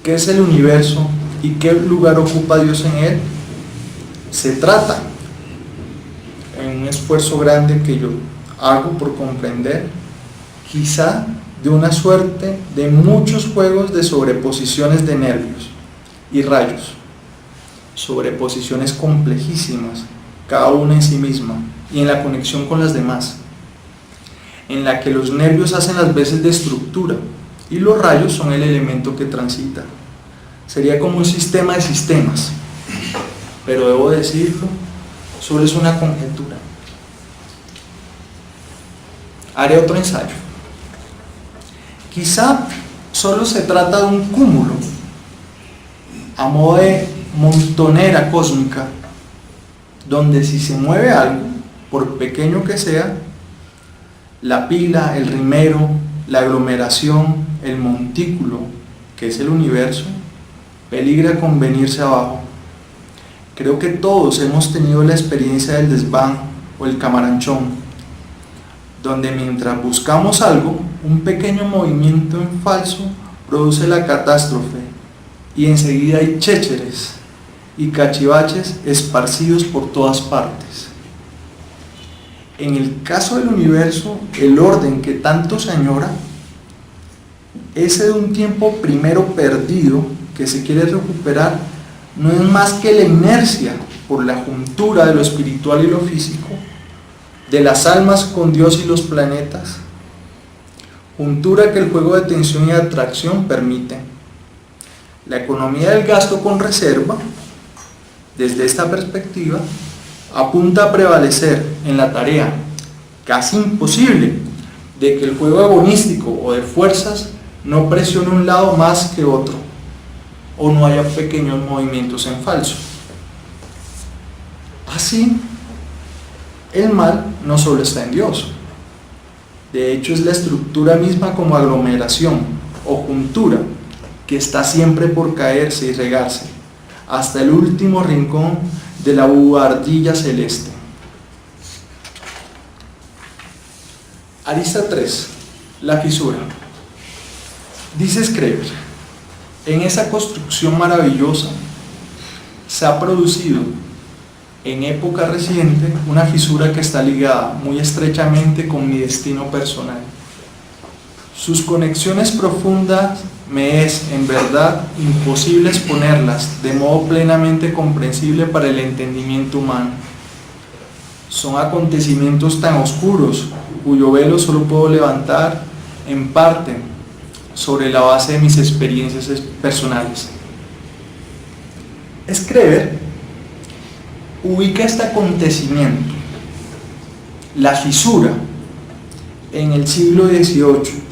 ¿Qué es el universo y qué lugar ocupa Dios en él? Se trata, en un esfuerzo grande que yo hago por comprender, quizá de una suerte de muchos juegos de sobreposiciones de nervios y rayos, sobreposiciones complejísimas, cada una en sí misma y en la conexión con las demás, en la que los nervios hacen las veces de estructura y los rayos son el elemento que transita. Sería como un sistema de sistemas, pero debo decirlo, solo es una conjetura. Haré otro ensayo. Quizá solo se trata de un cúmulo, a modo de montonera cósmica, donde si se mueve algo, por pequeño que sea, la pila, el rimero, la aglomeración, el montículo, que es el universo, peligra con venirse abajo. Creo que todos hemos tenido la experiencia del desván o el camaranchón, donde mientras buscamos algo, un pequeño movimiento en falso produce la catástrofe y enseguida hay chécheres y cachivaches esparcidos por todas partes. En el caso del universo, el orden que tanto se añora, ese de un tiempo primero perdido que se quiere recuperar, no es más que la inercia por la juntura de lo espiritual y lo físico, de las almas con Dios y los planetas, juntura que el juego de tensión y atracción permite. La economía del gasto con reserva, desde esta perspectiva, apunta a prevalecer en la tarea casi imposible de que el juego agonístico o de fuerzas no presione un lado más que otro, o no haya pequeños movimientos en falso. Así, el mal no solo está en Dios, de hecho es la estructura misma como aglomeración o juntura que está siempre por caerse y regarse hasta el último rincón de la buhardilla celeste. Arista 3. La fisura. Dice Screver, en esa construcción maravillosa se ha producido en época reciente una fisura que está ligada muy estrechamente con mi destino personal. Sus conexiones profundas me es, en verdad, imposible exponerlas de modo plenamente comprensible para el entendimiento humano. Son acontecimientos tan oscuros cuyo velo solo puedo levantar en parte sobre la base de mis experiencias personales. Screver ubica este acontecimiento, la fisura, en el siglo XVIII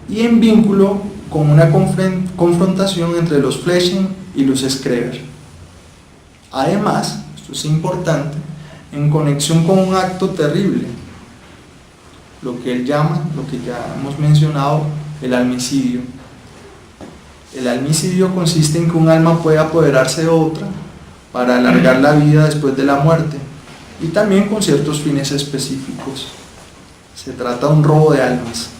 y en vínculo con una confrontación entre los Flesching y los Screver. Además, esto es importante, en conexión con un acto terrible, lo que él llama, lo que ya hemos mencionado, el almicidio. El almicidio consiste en que un alma puede apoderarse de otra para alargar la vida después de la muerte y también con ciertos fines específicos. Se trata de un robo de almas.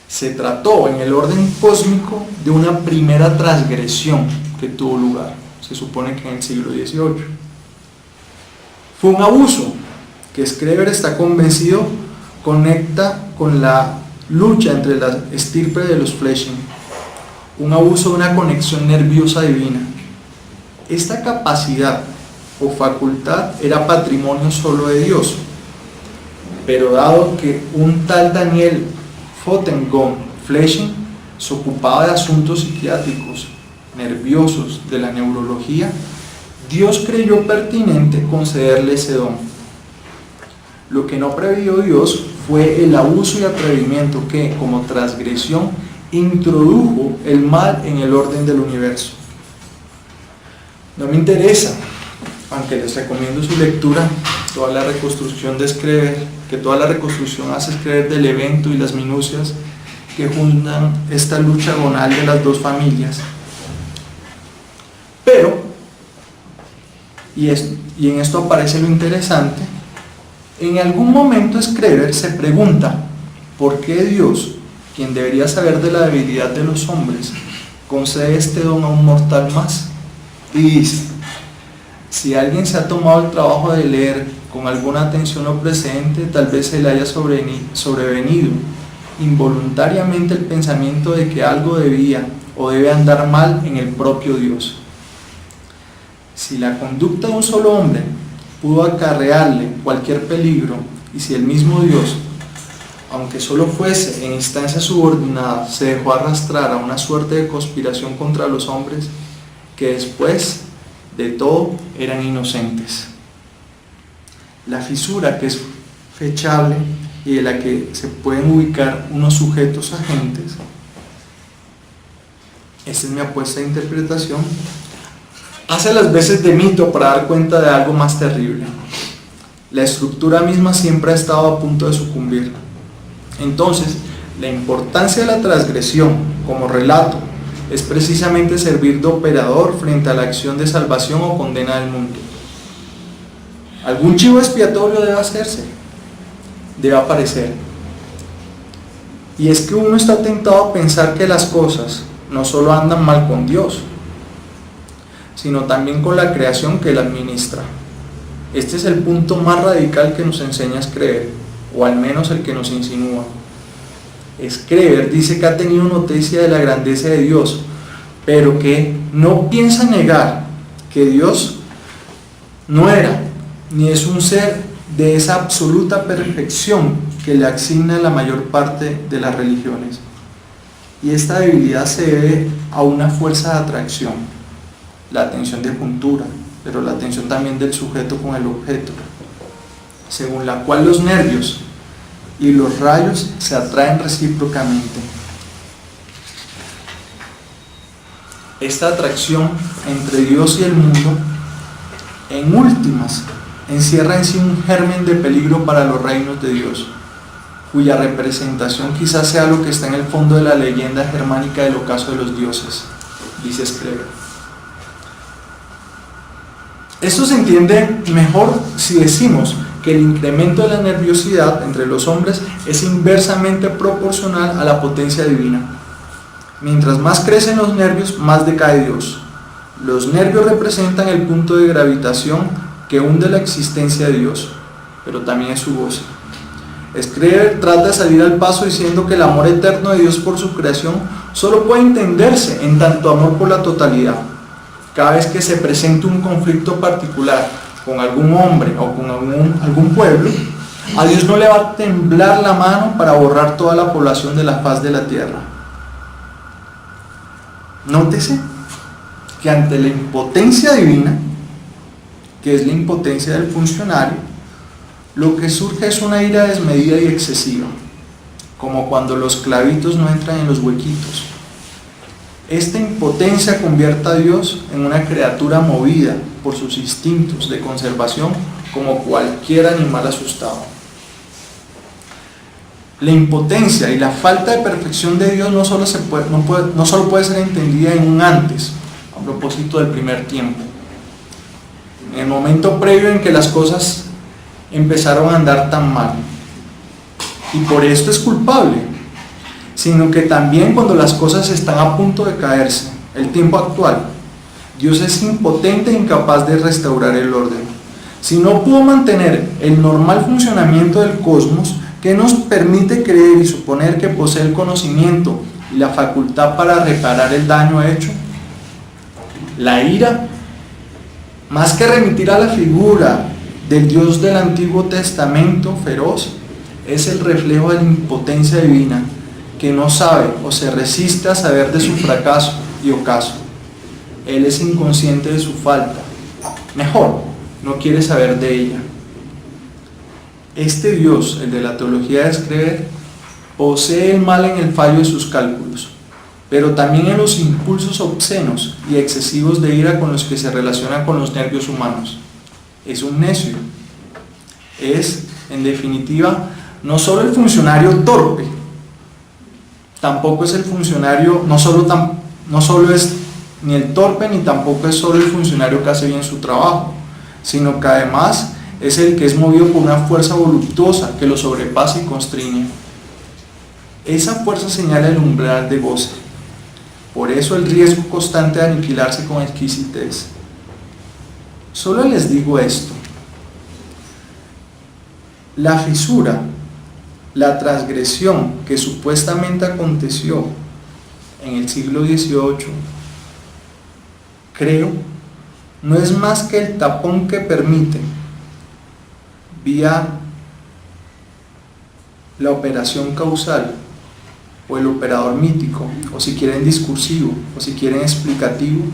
Se trató en el orden cósmico de una primera transgresión que tuvo lugar, se supone que en el siglo XVIII. Fue un abuso que Screver está convencido conecta con la lucha entre la estirpe de los Fleischmann, un abuso de una conexión nerviosa divina. Esta capacidad o facultad era patrimonio solo de Dios, pero dado que un tal Daniel Fontengård Fleischmann se ocupaba de asuntos psiquiátricos, nerviosos, de la neurología, Dios creyó pertinente concederle ese don. Lo que no previó Dios fue el abuso y atrevimiento que, como transgresión, introdujo el mal en el orden del universo. No me interesa, aunque les recomiendo su lectura, toda la reconstrucción de Schreber, que toda la reconstrucción hace Schreber del evento y las minucias que juntan esta lucha agonal de las dos familias. Pero, y en esto aparece lo interesante, en algún momento Schreber se pregunta por qué Dios, quien debería saber de la debilidad de los hombres, concede este don a un mortal más. Y dice: si alguien se ha tomado el trabajo de leer con alguna atención lo presente, tal vez se le haya sobrevenido involuntariamente el pensamiento de que algo debía o debe andar mal en el propio Dios. Si la conducta de un solo hombre pudo acarrearle cualquier peligro, y si el mismo Dios, aunque solo fuese en instancia subordinada, se dejó arrastrar a una suerte de conspiración contra los hombres, que después de todo eran inocentes. La fisura, que es fechable y de la que se pueden ubicar unos sujetos agentes, esta es mi apuesta de interpretación, hace las veces de mito para dar cuenta de algo más terrible. La estructura misma siempre ha estado a punto de sucumbir. Entonces, la importancia de la transgresión como relato es precisamente servir de operador frente a la acción de salvación o condena del mundo. Algún chivo expiatorio debe hacerse, debe aparecer. Y es que uno está tentado a pensar que las cosas no solo andan mal con Dios, sino también con la creación que Él administra. Este es el punto más radical que nos enseña Schreber, o al menos el que nos insinúa. Schreber dice que ha tenido noticia de la grandeza de Dios, pero que no piensa negar que Dios no era ni es un ser de esa absoluta perfección que le asigna la mayor parte de las religiones. Y esta debilidad se debe a una fuerza de atracción, la tensión de juntura, pero la tensión también del sujeto con el objeto, según la cual los nervios y los rayos se atraen recíprocamente. Esta atracción entre Dios y el mundo, en últimas, encierra en sí un germen de peligro para los reinos de Dios, cuya representación quizás sea lo que está en el fondo de la leyenda germánica del ocaso de los dioses, dice Schreber. Esto se entiende mejor si decimos que el incremento de la nerviosidad entre los hombres es inversamente proporcional a la potencia divina. Mientras más crecen los nervios, más decae Dios. Los nervios representan el punto de gravitación que hunde la existencia de Dios, pero también es su goce. Schreber trata de salir al paso diciendo que el amor eterno de Dios por su creación solo puede entenderse en tanto amor por la totalidad. Cada vez que se presente un conflicto particular con algún hombre o con algún pueblo, a Dios no le va a temblar la mano para borrar toda la población de la faz de la tierra. Nótese que ante la impotencia divina, que es la impotencia del funcionario, lo que surge es una ira desmedida y excesiva, como cuando los clavitos no entran en los huequitos. Esta impotencia convierte a Dios en una criatura movida por sus instintos de conservación como cualquier animal asustado. La impotencia y la falta de perfección de Dios no solo puede ser entendida en un antes, a propósito del primer tiempo, en el momento previo en que las cosas empezaron a andar tan mal, y por esto es culpable, sino que también cuando las cosas están a punto de caerse, el tiempo actual, Dios es impotente e incapaz de restaurar el orden. Si no pudo mantener el normal funcionamiento del cosmos, ¿Qué nos permite creer y suponer que posee el conocimiento y la facultad para reparar el daño hecho? La ira, más que remitir a la figura del Dios del Antiguo Testamento feroz, es el reflejo de la impotencia divina, que no sabe o se resiste a saber de su fracaso y ocaso. Él es inconsciente de su falta. Mejor, no quiere saber de ella. Este Dios, el de la teología de Schreber, posee el mal en el fallo de sus cálculos, pero también en los impulsos obscenos y excesivos de ira con los que se relaciona con los nervios humanos. Es un necio. Es, en definitiva, no solo el funcionario torpe, tampoco es el funcionario, no solo es ni el torpe ni tampoco es solo el funcionario que hace bien su trabajo, sino que además es el que es movido por una fuerza voluptuosa que lo sobrepasa y constriñe. Esa fuerza señala el umbral de goce. Por eso el riesgo constante de aniquilarse con exquisitez. Solo les digo esto: la fisura, la transgresión que supuestamente aconteció en el siglo XVIII, creo, no es más que el tapón que permite, vía la operación causal o el operador mítico, o si quieren discursivo, o si quieren explicativo,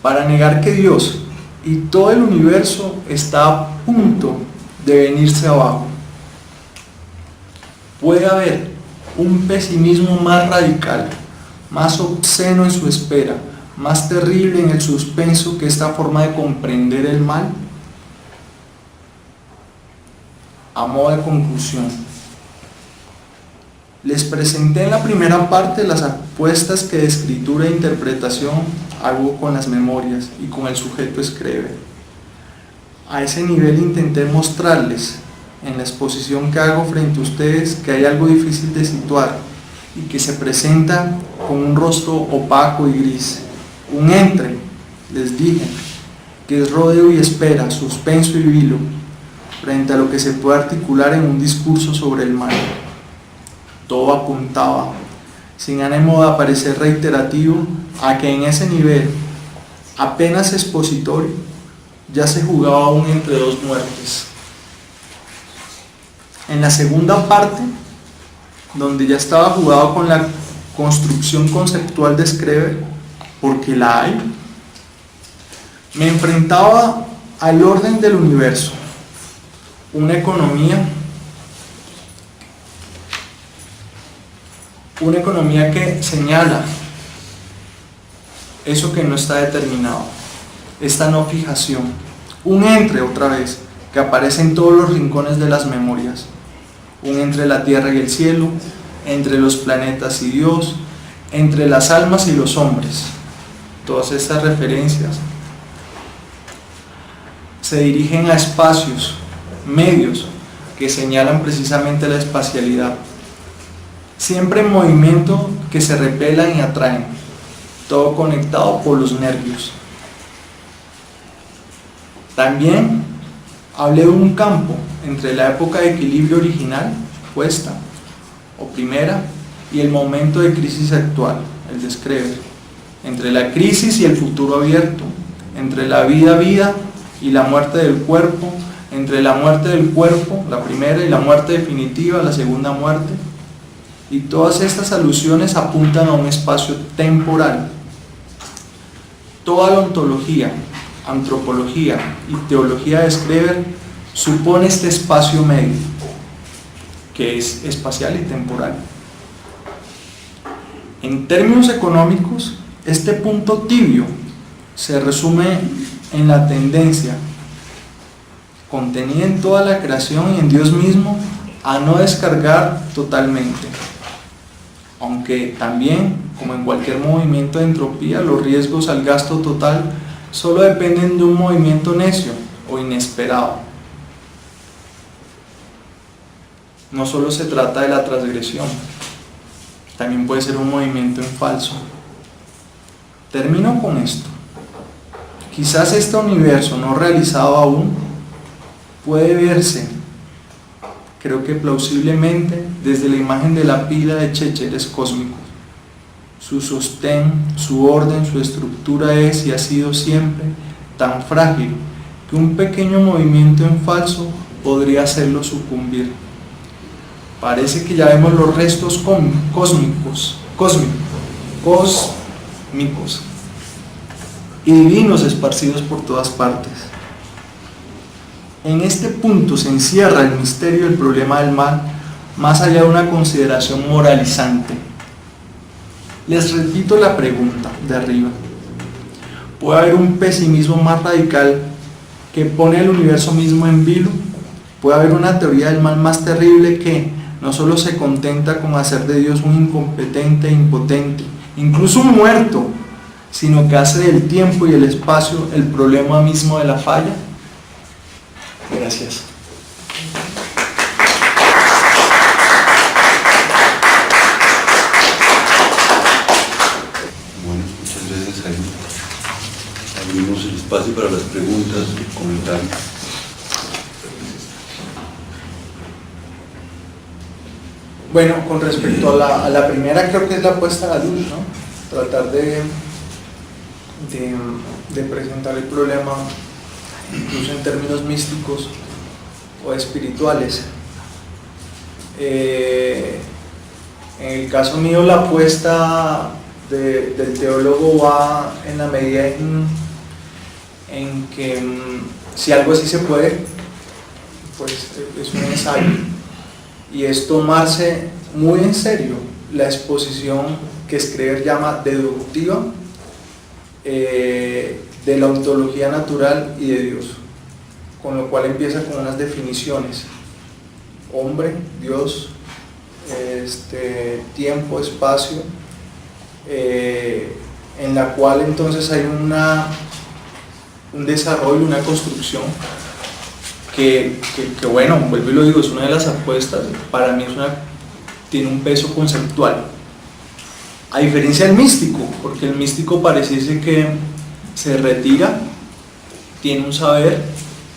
para negar que Dios y todo el universo está a punto de venirse abajo. Puede haber un pesimismo más radical, más obsceno en su espera, más terrible en el suspenso que esta forma de comprender el mal. A modo de conclusión, les presenté en la primera parte las apuestas que de escritura e interpretación hago con las memorias y con el sujeto Schreber. A ese nivel intenté mostrarles en la exposición que hago frente a ustedes que hay algo difícil de situar y que se presenta con un rostro opaco y gris, un entre, les dije, que es rodeo y espera, suspenso y vilo, frente a lo que se puede articular en un discurso sobre el mal. Todo apuntaba, sin ánimo de aparecer reiterativo, a que en ese nivel, apenas expositorio, ya se jugaba aún entre dos muertes. En la segunda parte, donde ya estaba jugado con la construcción conceptual de Schreber, porque la hay, me enfrentaba al orden del universo, una economía que señala eso que no está determinado, esta no fijación, un entre otra vez que aparece en todos los rincones de las memorias, un entre la tierra y el cielo, entre los planetas y Dios, entre las almas y los hombres. Todas estas referencias se dirigen a espacios, medios que señalan precisamente la espacialidad, siempre en movimiento, que se repelan y atraen, todo conectado por los nervios. También hablé de un campo entre la época de equilibrio original, puesta o primera, y el momento de crisis actual, el de Schreber, entre la crisis y el futuro abierto, entre la vida y la muerte del cuerpo, entre la muerte del cuerpo, la primera, y la muerte definitiva, la segunda muerte. Y todas estas alusiones apuntan a un espacio temporal. Toda la ontología, antropología y teología de Schreber supone este espacio medio, que es espacial y temporal. En términos económicos, este punto tibio se resume en la tendencia contenida en toda la creación y en Dios mismo a no descargar totalmente, aunque también, como en cualquier movimiento de entropía, los riesgos al gasto total solo dependen de un movimiento necio o inesperado. No solo se trata de la transgresión, también puede ser un movimiento en falso. Termino con esto. Quizás este universo no realizado aún puede verse creo que plausiblemente desde la imagen de la pila de chécheres cósmicos. Su sostén, su orden, su estructura es y ha sido siempre tan frágil que un pequeño movimiento en falso podría hacerlo sucumbir. Parece que ya vemos los restos cósmicos y divinos esparcidos por todas partes. En este punto se encierra el misterio del problema del mal, más allá de una consideración moralizante. Les repito la pregunta de arriba. ¿Puede haber un pesimismo más radical que pone el universo mismo en vilo? ¿Puede haber una teoría del mal más terrible que no solo se contenta con hacer de Dios un incompetente e impotente, incluso un muerto, sino que hace del tiempo y el espacio el problema mismo de la falla? Gracias. Bueno, muchas gracias. Ahí abrimos el espacio para las preguntas, comentarios. Bueno, con respecto a la primera, creo que es la puesta a la luz, ¿no? Tratar de presentar el problema incluso en términos místicos o espirituales. En el caso mío, la apuesta del teólogo va en la medida en que si algo así se puede, pues es un ensayo, y es tomarse muy en serio la exposición que Schreber llama deductiva de la ontología natural y de Dios, con lo cual empieza con unas definiciones: hombre, Dios, tiempo, espacio, en la cual entonces hay un desarrollo, una construcción que bueno, vuelvo y lo digo, es una de las apuestas, para mí tiene un peso conceptual, a diferencia del místico, porque el místico pareciese que se retira, tiene un saber,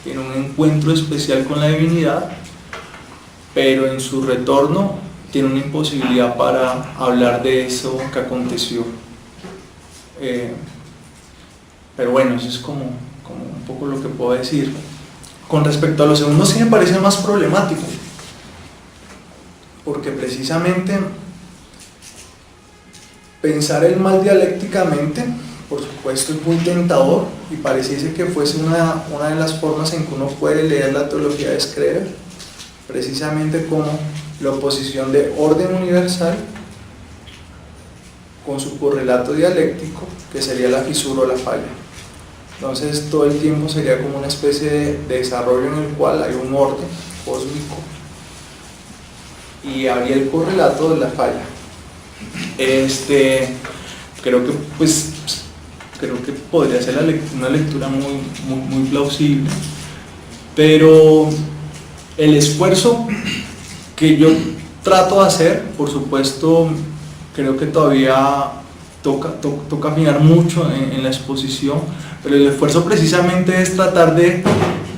tiene un encuentro especial con la divinidad, pero en su retorno tiene una imposibilidad para hablar de eso que aconteció. Pero bueno, eso es como un poco lo que puedo decir. Con respecto a lo segundo, sí me parece más problemático, porque precisamente pensar el mal dialécticamente, por supuesto, es muy tentador, y pareciese que fuese una de las formas en que uno puede leer la teología de Schreber, precisamente como la oposición de orden universal con su correlato dialéctico, que sería la fisura o la falla. Entonces todo el tiempo sería como una especie de desarrollo en el cual hay un orden cósmico y habría el correlato de la falla. Creo que podría ser una lectura muy plausible, pero el esfuerzo que yo trato de hacer, por supuesto, creo que todavía toca afinar mucho en la exposición, pero el esfuerzo precisamente es tratar de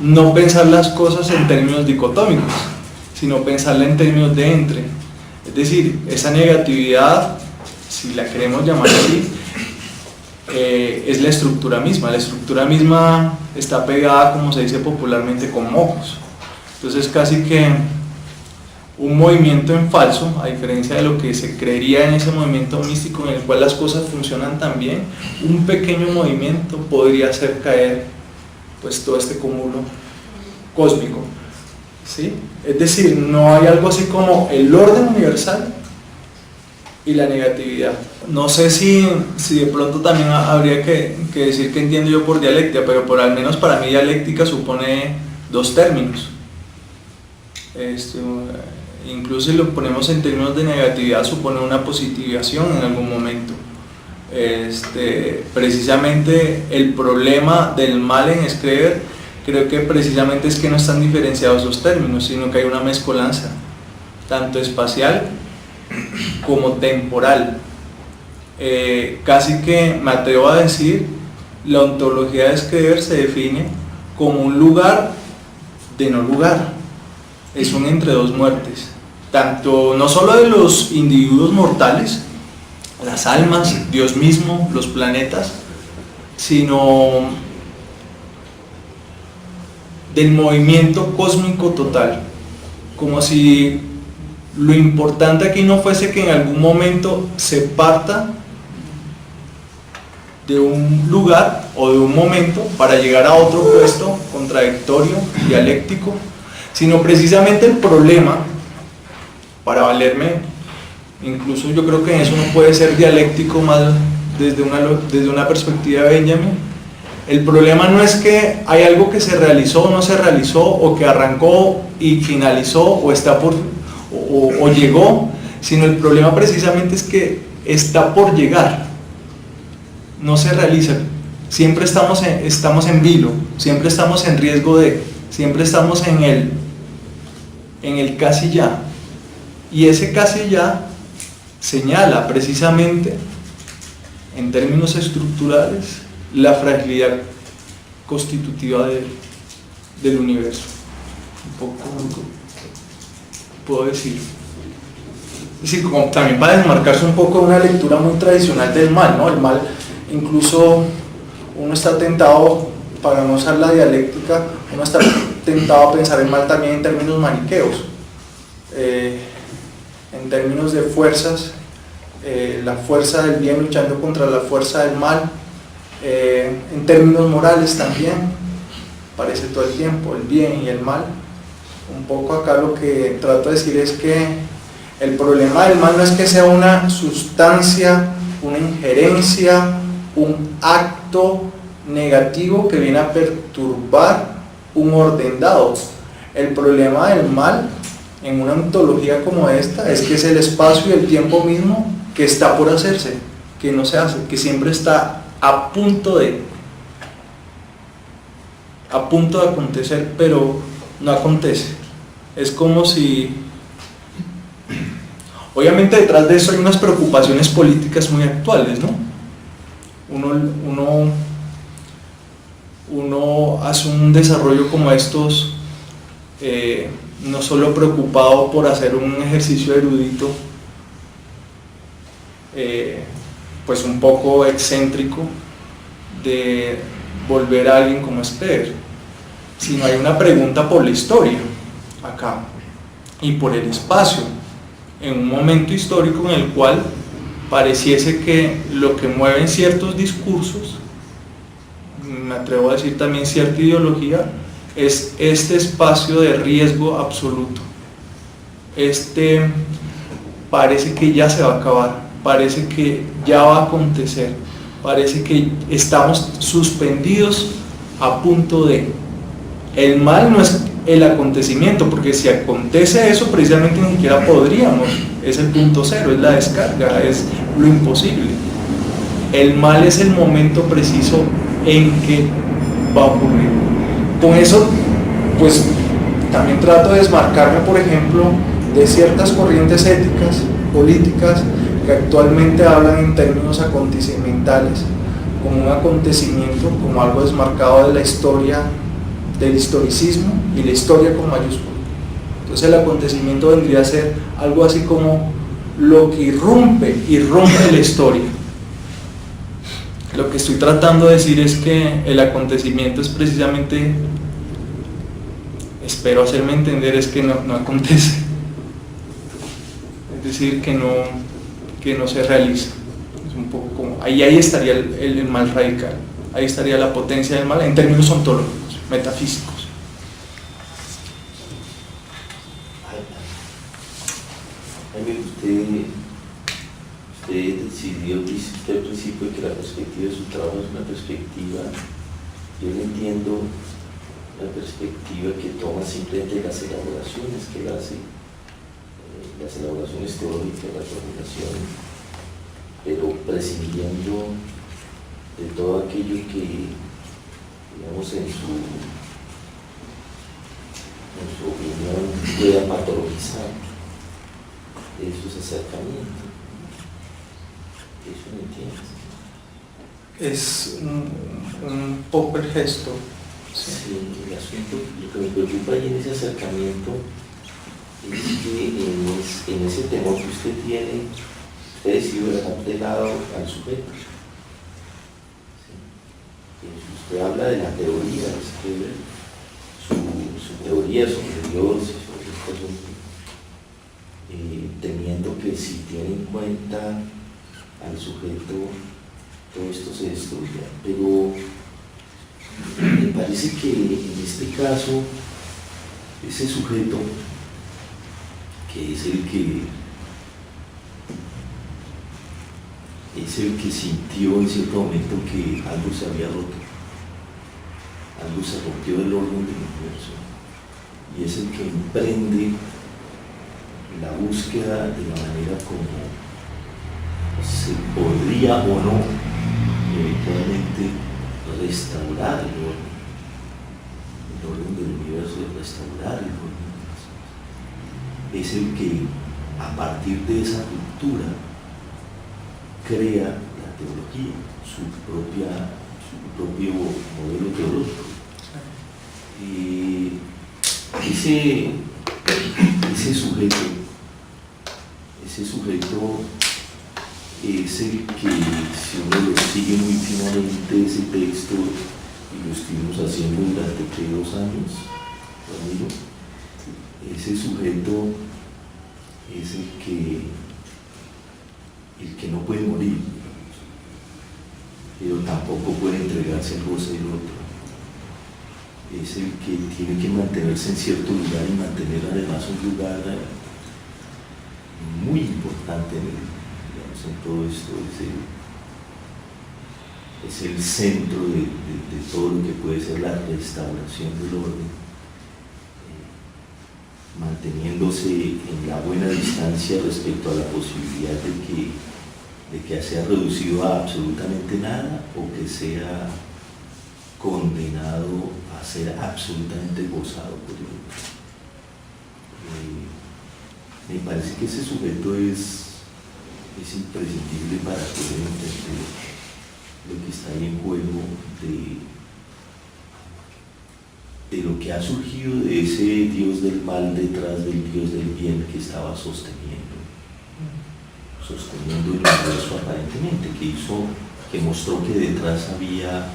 no pensar las cosas en términos dicotómicos, sino pensarla en términos de entre. Es decir, esa negatividad, si la queremos llamar así, es la estructura misma. La estructura misma está pegada, como se dice popularmente, con mocos. Entonces casi que un movimiento en falso, a diferencia de lo que se creería en ese movimiento místico en el cual las cosas funcionan tan bien, un pequeño movimiento podría hacer caer pues todo este cúmulo cósmico, ¿sí? Es decir, no hay algo así como el orden universal y la negatividad. No sé si de pronto también habría que decir que entiendo yo por dialéctica, pero por al menos para mí dialéctica supone dos términos. Incluso si lo ponemos en términos de negatividad, supone una positivación en algún momento. Precisamente el problema del mal en Schreber, creo que precisamente es que no están diferenciados los términos, sino que hay una mezcolanza, tanto espacial como temporal. Casi que me atrevo a decir, la ontología de Schreber se define como un lugar de no lugar. es un entre dos muertes, tanto no solo de los individuos mortales, las almas, Dios mismo, los planetas, sino del movimiento cósmico total, como si lo importante aquí no fuese que en algún momento se parta de un lugar o de un momento para llegar a otro puesto contradictorio, dialéctico, sino precisamente el problema, para valerme, incluso yo creo que en eso no puede ser dialéctico más desde una perspectiva de Benjamin. El problema no es que hay algo que se realizó o no se realizó, o que arrancó y finalizó, o está por o llegó, sino el problema precisamente es que está por llegar, no se realiza. Siempre estamos en vilo, siempre estamos en riesgo de, siempre estamos en el casi ya, y ese casi ya señala precisamente en términos estructurales la fragilidad constitutiva del universo. Un poco puedo decir. Es decir, como también para desmarcarse un poco de una lectura muy tradicional del mal, ¿no? El mal, incluso uno está tentado, para no usar la dialéctica, uno está tentado a pensar el mal también en términos maniqueos, en términos de fuerzas, la fuerza del bien luchando contra la fuerza del mal, en términos morales también, parece todo el tiempo, el bien y el mal. Un poco acá lo que trato de decir es que el problema del mal no es que sea una sustancia, una injerencia, un acto negativo que viene a perturbar un orden dado. El problema del mal en una ontología como esta es que es el espacio y el tiempo mismo que está por hacerse, que no se hace, que siempre está a punto de acontecer, pero no acontece. Es como si, obviamente detrás de eso hay unas preocupaciones políticas muy actuales, ¿no? Uno hace un desarrollo como estos, no solo preocupado por hacer un ejercicio erudito, pues un poco excéntrico, de volver a alguien como Speer, sino hay una pregunta por la historia acá y por el espacio, en un momento histórico en el cual pareciese que lo que mueven ciertos discursos, me atrevo a decir también cierta ideología, es este espacio de riesgo absoluto. Parece que ya se va a acabar, parece que ya va a acontecer, parece que estamos suspendidos a punto de. El mal no es el acontecimiento, porque si acontece eso precisamente ni siquiera podríamos, es el punto cero, es la descarga, es lo imposible. El mal es el momento preciso en que va a ocurrir. Con eso, pues también trato de desmarcarme, por ejemplo, de ciertas corrientes éticas, políticas, que actualmente hablan en términos acontecimentales, como un acontecimiento, como algo desmarcado de la historia, del historicismo y la historia con mayúscula. Entonces el acontecimiento vendría a ser algo así como lo que irrumpe la historia. Lo que estoy tratando de decir es que el acontecimiento es precisamente, espero hacerme entender, es que no acontece, es decir, que no se realiza. Es un poco como, ahí estaría el mal radical, ahí estaría la potencia del mal en términos ontológicos, metafísicos. Usted decidió, dice usted al principio, que la perspectiva de su trabajo es una perspectiva, yo no entiendo la perspectiva que toma simplemente las elaboraciones que él hace, las elaboraciones teóricas, la formulación, pero prescindiendo de todo aquello que, digamos, en su opinión pueda patologizar esos acercamientos. Eso no entiendo. Es un poco el gesto. Sí, el asunto, lo que me preocupa ahí en ese acercamiento es que en ese temor que usted tiene, usted decidió dejar de lado al sujeto. ¿Sí? Usted habla de la teoría, su teoría sobre Dios y sobre cosas, teniendo que si tiene en cuenta al sujeto, todo esto se destruya. Pero me parece que en este caso, ese sujeto, que es el que sintió en cierto momento que algo se había roto, algo se rompió del orden del universo, y es el que emprende la búsqueda de la manera como se podría o no eventualmente restaurar el orden del universo, restaurar el orden del universo. Es el que a partir de esa ruptura crea la teología, su propio modelo teológico. Ese sujeto es el que, si uno lo sigue muy finamente ese texto, y lo estuvimos haciendo durante 2 años, conmigo, ese sujeto es el que no puede morir, pero tampoco puede entregarse al goce del otro. Es el que tiene que mantenerse en cierto lugar y mantener además un lugar muy importante en todo esto. Es el centro de todo lo que puede ser la restauración del orden, manteniéndose en la buena distancia respecto a la posibilidad de que sea reducido a absolutamente nada o que sea condenado a ser absolutamente gozado por el otro. Me parece que ese sujeto es imprescindible para poder entender lo que está ahí en juego de lo que ha surgido de ese Dios del mal detrás del Dios del bien que estaba sosteniendo el universo aparentemente, que mostró que detrás había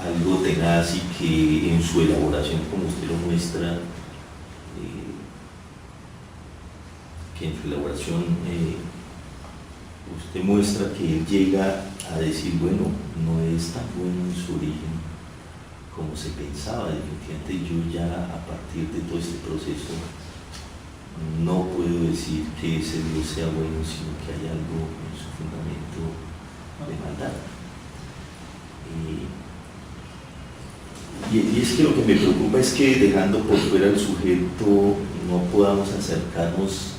algo tenaz y que en su elaboración, como usted lo muestra, usted muestra que él llega a decir, bueno, no es tan bueno en su origen como se pensaba. Definitivamente yo ya a partir de todo este proceso no puedo decir que ese Dios sea bueno, sino que hay algo en su fundamento de maldad. Y es que lo que me preocupa es que dejando por fuera el sujeto no podamos acercarnos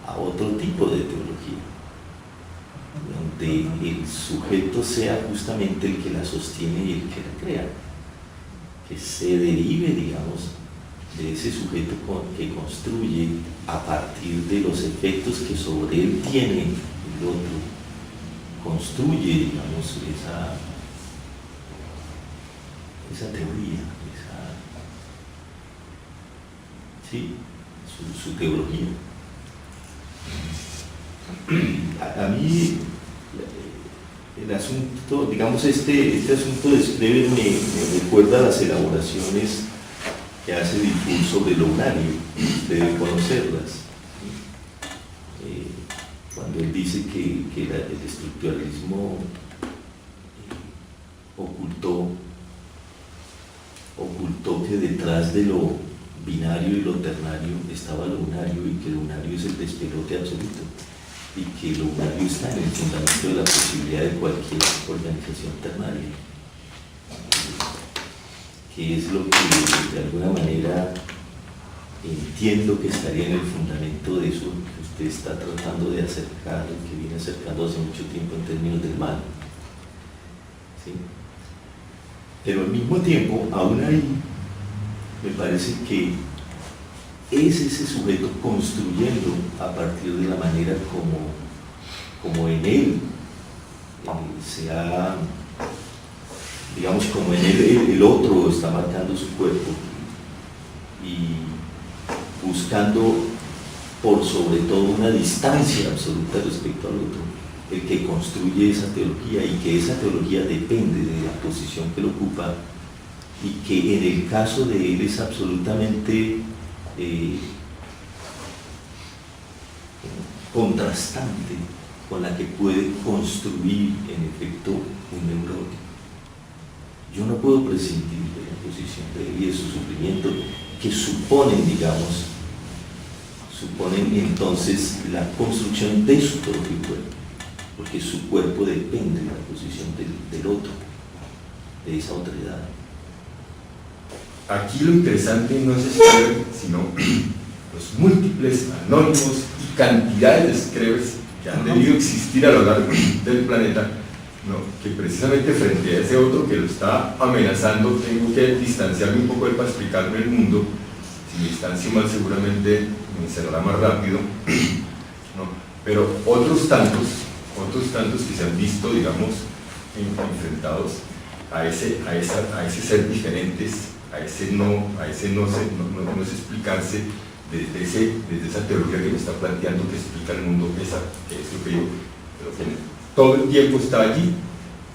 a otro tipo de teología, donde el sujeto sea justamente el que la sostiene y el que la crea, que se derive, digamos, de ese sujeto que construye a partir de los efectos que sobre él tiene el otro, construye, digamos, esa teoría, su teología. A mí el asunto, digamos, este asunto de Sprever me recuerda a las elaboraciones que hace Dufour sobre lo unario. Usted debe conocerlas. Cuando él dice que el estructuralismo ocultó que detrás de lo binario y lo ternario estaba lo unario, y que lo unario es el despelote absoluto, y que lo unario está en el fundamento de la posibilidad de cualquier organización ternaria, que es lo que de alguna manera entiendo que estaría en el fundamento de eso que usted está tratando de acercar, que viene acercando hace mucho tiempo en términos del mal. ¿Sí? Pero al mismo tiempo, aún ahí, me parece que es ese sujeto construyendo a partir de la manera como en él se ha, digamos, como en él el otro está marcando su cuerpo, y buscando por sobre todo una distancia absoluta respecto al otro, el que construye esa teología, y que esa teología depende de la posición que lo ocupa, y que en el caso de él es absolutamente contrastante con la que puede construir en efecto un neurótico. Yo no puedo prescindir de la posición de él y de su sufrimiento, que suponen, digamos, entonces la construcción de su propio cuerpo, porque su cuerpo depende de la posición del otro, de esa otra edad. Aquí lo interesante no es escribir, sino los múltiples anónimos y cantidades de escrebes que han debido existir a lo largo del planeta, ¿no? Que precisamente frente a ese otro que lo está amenazando, tengo que distanciarme un poco de él para explicarme el mundo. Si me distancio mal, seguramente me encerrará más rápido, ¿no? Pero otros tantos que se han visto, digamos, enfrentados a ese ser diferentes, a ese no sé explicarse desde esa teoría que me está planteando, que explica el mundo, que es lo que yo, pero que todo el tiempo está allí.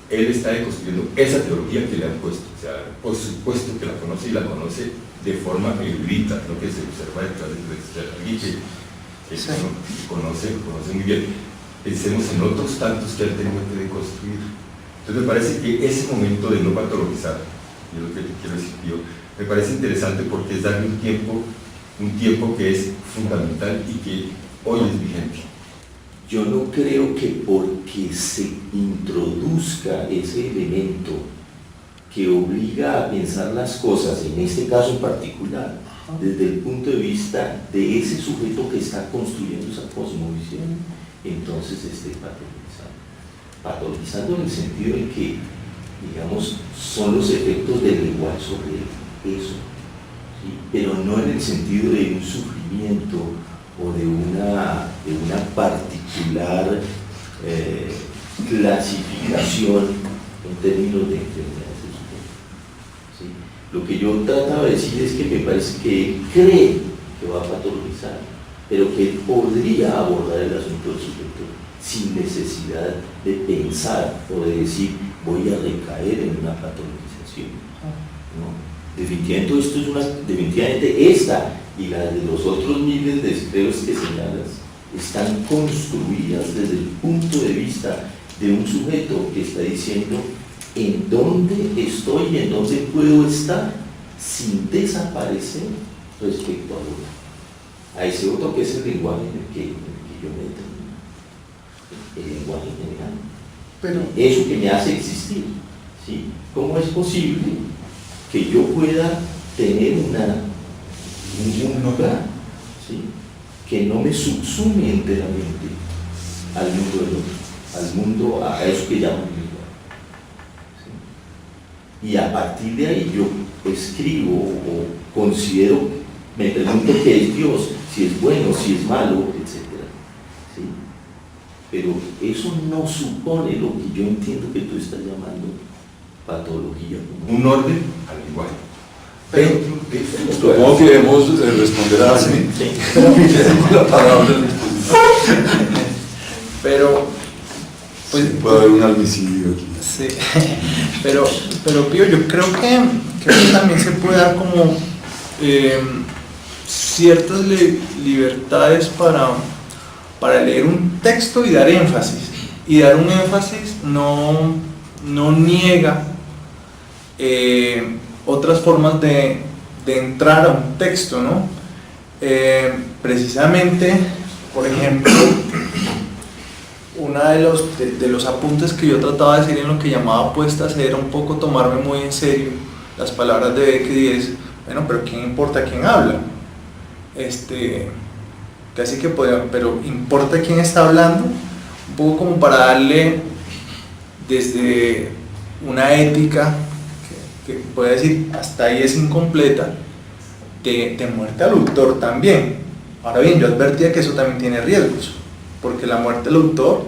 Él está deconstruyendo esa teología que le han puesto, o sea, por supuesto que la conoce, y la conoce de forma erudita, lo que se observa detrás de alguien que sí, conoce muy bien. Pensemos en otros tantos que él tenido que deconstruir. Entonces me parece que ese momento de no patologizar, y es lo que quiero decir yo, me parece interesante, porque es darle un tiempo que es fundamental y que hoy es vigente. Yo no creo que porque se introduzca ese elemento que obliga a pensar las cosas, en este caso en particular, desde el punto de vista de ese sujeto que está construyendo esa cosmovisión, entonces esté patologizando en el sentido de que, digamos, son los efectos del igual sobre eso, ¿sí? Pero no en el sentido de un sufrimiento o de una particular clasificación en términos de enfermedades del sujeto, ¿sí? Lo que yo trataba de decir es que me parece que él cree que va a patologizar, pero que él podría abordar el asunto del sujeto sin necesidad de pensar o de decir voy a recaer en una patologización, ¿no? Definitivamente esta y la de los otros miles de escleros que señalas están construidas desde el punto de vista de un sujeto que está diciendo en dónde estoy y en dónde puedo estar sin desaparecer respecto al otro, a ese otro que es el lenguaje en el que yo me determino, el lenguaje general, Pero eso que me hace existir, ¿sí? ¿Cómo es posible que yo pueda tener un lugar, ¿sí? Que no me subsume enteramente al mundo del otro, al mundo, a eso que llaman lugar, ¿sí? Y a partir de ahí yo escribo o considero, me pregunto qué es Dios, si es bueno, si es malo, etc. ¿Sí? Pero eso no supone lo que yo entiendo que tú estás llamando patología. Un orden al igual. Supongo que debemos responder a Asmi. Sí. Tenemos la palabra a disposición. pero pues, Puede haber un homicidio aquí. sí, pero Pío, yo creo que también se puede dar como ciertas libertades para leer un texto y dar énfasis. Y dar un énfasis no niega otras formas de entrar a un texto, ¿no? Precisamente, por ejemplo, uno de los apuntes que yo trataba de decir en lo que llamaba apuestas era un poco tomarme muy en serio las palabras de Beckett, y es, bueno, pero ¿quién importa quién habla? Casi que podría, pero ¿importa quién está hablando? Un poco como para darle desde una ética que puede decir hasta ahí es incompleta, de muerte al autor también. Ahora bien, yo advertía que eso también tiene riesgos, porque la muerte del autor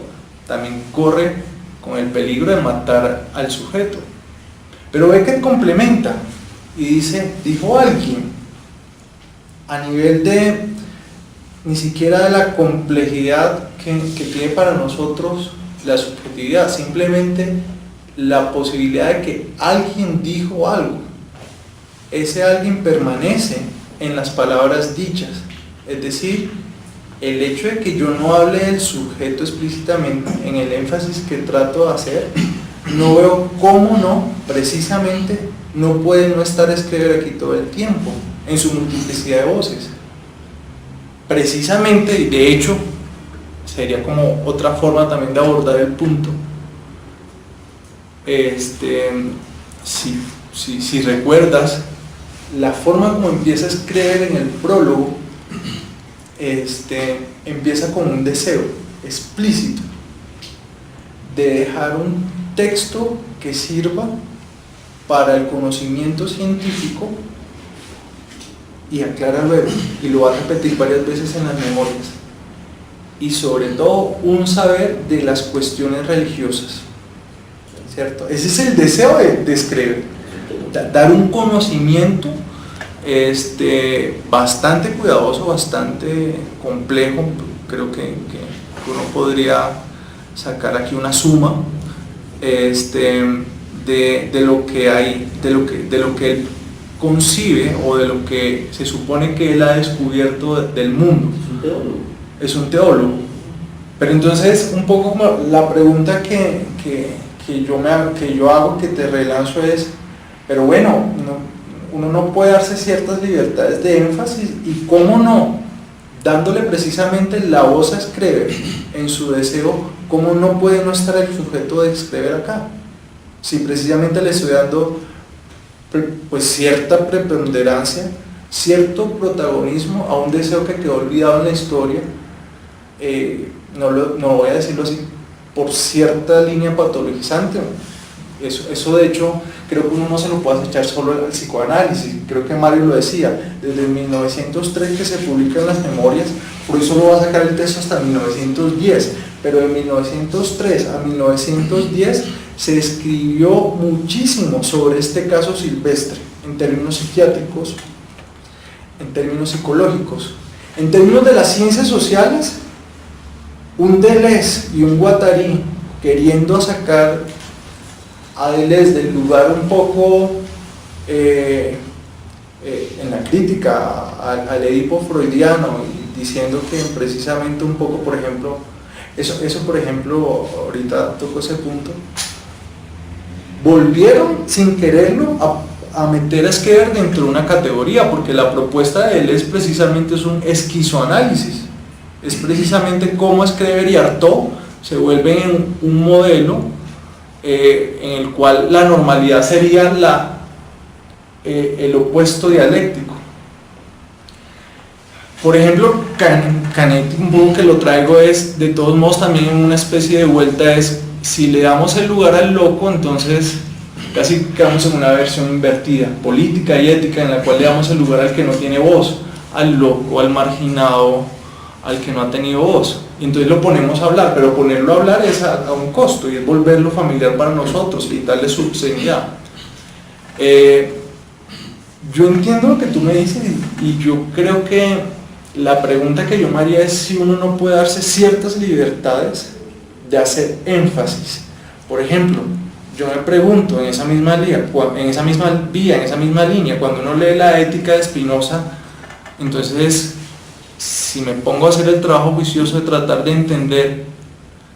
también corre con el peligro de matar al sujeto. Pero Beckett complementa y dijo alguien a nivel de ni siquiera de la complejidad que tiene para nosotros la subjetividad, simplemente la posibilidad de que alguien dijo algo. Ese alguien permanece en las palabras dichas, es decir, el hecho de que yo no hable del sujeto explícitamente en el énfasis que trato de hacer, no veo cómo no, precisamente, no puede no estar escribir aquí todo el tiempo, en su multiplicidad de voces. Precisamente, y de hecho, sería como otra forma también de abordar el punto. Si recuerdas, la forma como empieza a escribir en el prólogo, empieza con un deseo explícito de dejar un texto que sirva para el conocimiento científico, y aclara luego, y lo va a repetir varias veces en las memorias, y sobre todo un saber de las cuestiones religiosas, ¿cierto? Ese es el deseo de escribir, dar un conocimiento bastante cuidadoso, bastante complejo. Creo que uno podría sacar aquí una suma de lo que hay, de lo que él concibe, o de lo que se supone que él ha descubierto del mundo. Es un teólogo. Pero entonces, un poco como la pregunta que yo hago, que te relanzo es, pero bueno, uno no puede darse ciertas libertades de énfasis, y cómo no, dándole precisamente la voz a escribir en su deseo, cómo no puede no estar el sujeto de escribir acá, si precisamente le estoy dando pues cierta preponderancia, cierto protagonismo a un deseo que quedó olvidado en la historia, no voy a decirlo así, por cierta línea patologizante. Eso de hecho creo que uno no se lo puede echar solo al psicoanálisis. Creo que Mario lo decía, desde 1903 que se publican las memorias, por eso lo va a sacar el texto hasta 1910, pero de 1903 a 1910 se escribió muchísimo sobre este caso silvestre, en términos psiquiátricos, en términos psicológicos. En términos de las ciencias sociales, un Deleuze y un Guattari, queriendo sacar a Deleuze del lugar un poco en la crítica al Edipo freudiano, y diciendo que precisamente un poco, por ejemplo, eso por ejemplo, ahorita toco ese punto, volvieron sin quererlo a meter a Esquer dentro de una categoría, porque la propuesta de él es precisamente un esquizoanálisis, es precisamente cómo Esquer y Artaud se vuelven un modelo en el cual la normalidad sería el opuesto dialéctico. Por ejemplo, Canetti, un poco que lo traigo, es de todos modos también una especie de vuelta, es si le damos el lugar al loco, entonces casi quedamos en una versión invertida, política y ética, en la cual le damos el lugar al que no tiene voz, al loco, al marginado, al que no ha tenido voz. Y entonces lo ponemos a hablar, pero ponerlo a hablar es a un costo, y es volverlo familiar para nosotros y darle subsidiariedad. Yo entiendo lo que tú me dices, y yo creo que la pregunta que yo me haría es si uno no puede darse ciertas libertades de hacer énfasis. Por ejemplo, yo me pregunto en esa misma línea, cuando uno lee la Ética de Spinoza, entonces si me pongo a hacer el trabajo juicioso de tratar de entender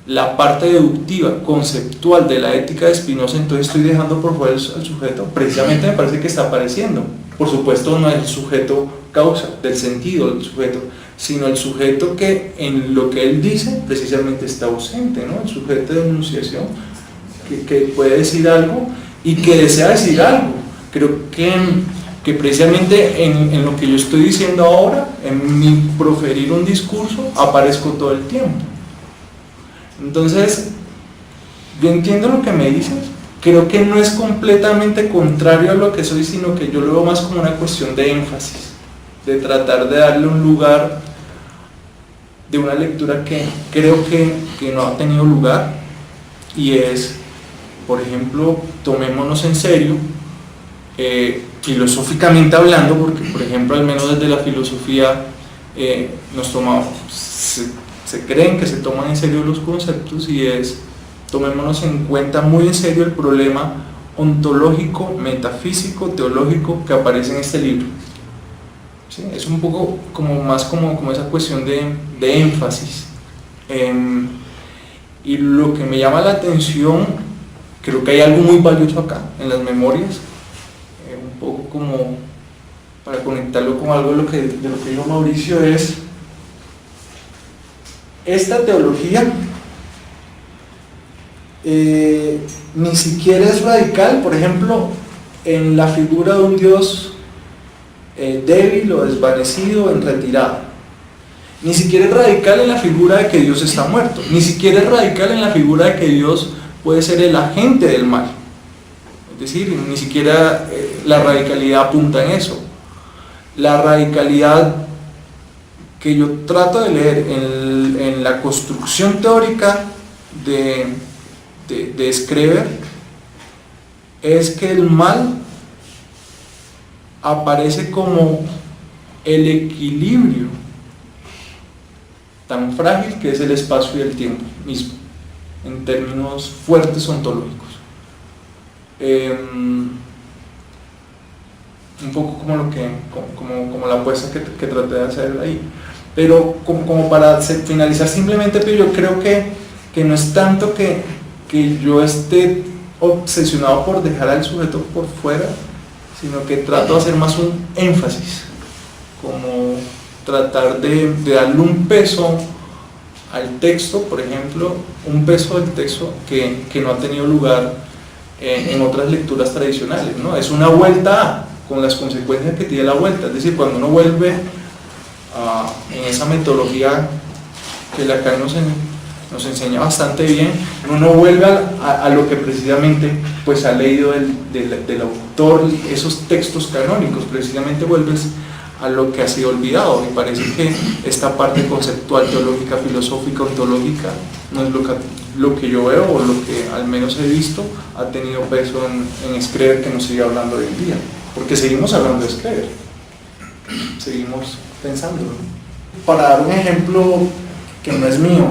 la parte deductiva, conceptual de la Ética de Spinoza, entonces estoy dejando por fuera al sujeto. Precisamente me parece que está apareciendo. Por supuesto, no es el sujeto causa del sentido del sujeto, sino el sujeto que en lo que él dice precisamente está ausente, ¿no? El sujeto de enunciación que puede decir algo y que desea decir algo. Creo que precisamente en lo que yo estoy diciendo ahora, en mi proferir un discurso, aparezco todo el tiempo. Entonces, yo entiendo lo que me dices, creo que no es completamente contrario a lo que soy, sino que yo lo veo más como una cuestión de énfasis, de tratar de darle un lugar, de una lectura que creo que no ha tenido lugar, y es, por ejemplo, tomémonos en serio filosóficamente hablando, porque por ejemplo al menos desde la filosofía se creen que se toman en serio los conceptos, y tomémonos en cuenta muy en serio el problema ontológico, metafísico, teológico que aparece en este libro. ¿Sí? Es un poco más como esa cuestión de énfasis. Y lo que me llama la atención, creo que hay algo muy valioso acá en las memorias, un poco como para conectarlo con algo de lo que dijo Mauricio, es esta teología ni siquiera es radical, por ejemplo, en la figura de un Dios débil o desvanecido, en retirada. Ni siquiera es radical en la figura de que Dios está muerto. Ni siquiera es radical en la figura de que Dios puede ser el agente del mal. Es decir, ni siquiera la radicalidad apunta en eso. La radicalidad que yo trato de leer en la construcción teórica de Schreber es que el mal aparece como el equilibrio tan frágil que es el espacio y el tiempo mismo, en términos fuertes ontológicos. Un poco como la apuesta que traté de hacer ahí. Pero como para finalizar simplemente, pero yo creo que no es tanto que yo esté obsesionado por dejar al sujeto por fuera, sino que trato de hacer más un énfasis, como tratar de darle un peso al texto, por ejemplo, un peso del texto que no ha tenido lugar en otras lecturas tradicionales, ¿no? Es una vuelta con las consecuencias que tiene la vuelta, es decir, cuando uno vuelve en esa metodología que Lacan nos enseña bastante bien, uno vuelve a lo que precisamente pues ha leído del autor, esos textos canónicos, precisamente vuelves a lo que ha sido olvidado. Me parece que esta parte conceptual, teológica, filosófica, ontológica no es lo que yo veo, o lo que al menos he visto ha tenido peso en Schreber, que nos sigue hablando hoy en día, porque seguimos hablando de Schreber, seguimos pensándolo. Para dar un ejemplo que no es mío,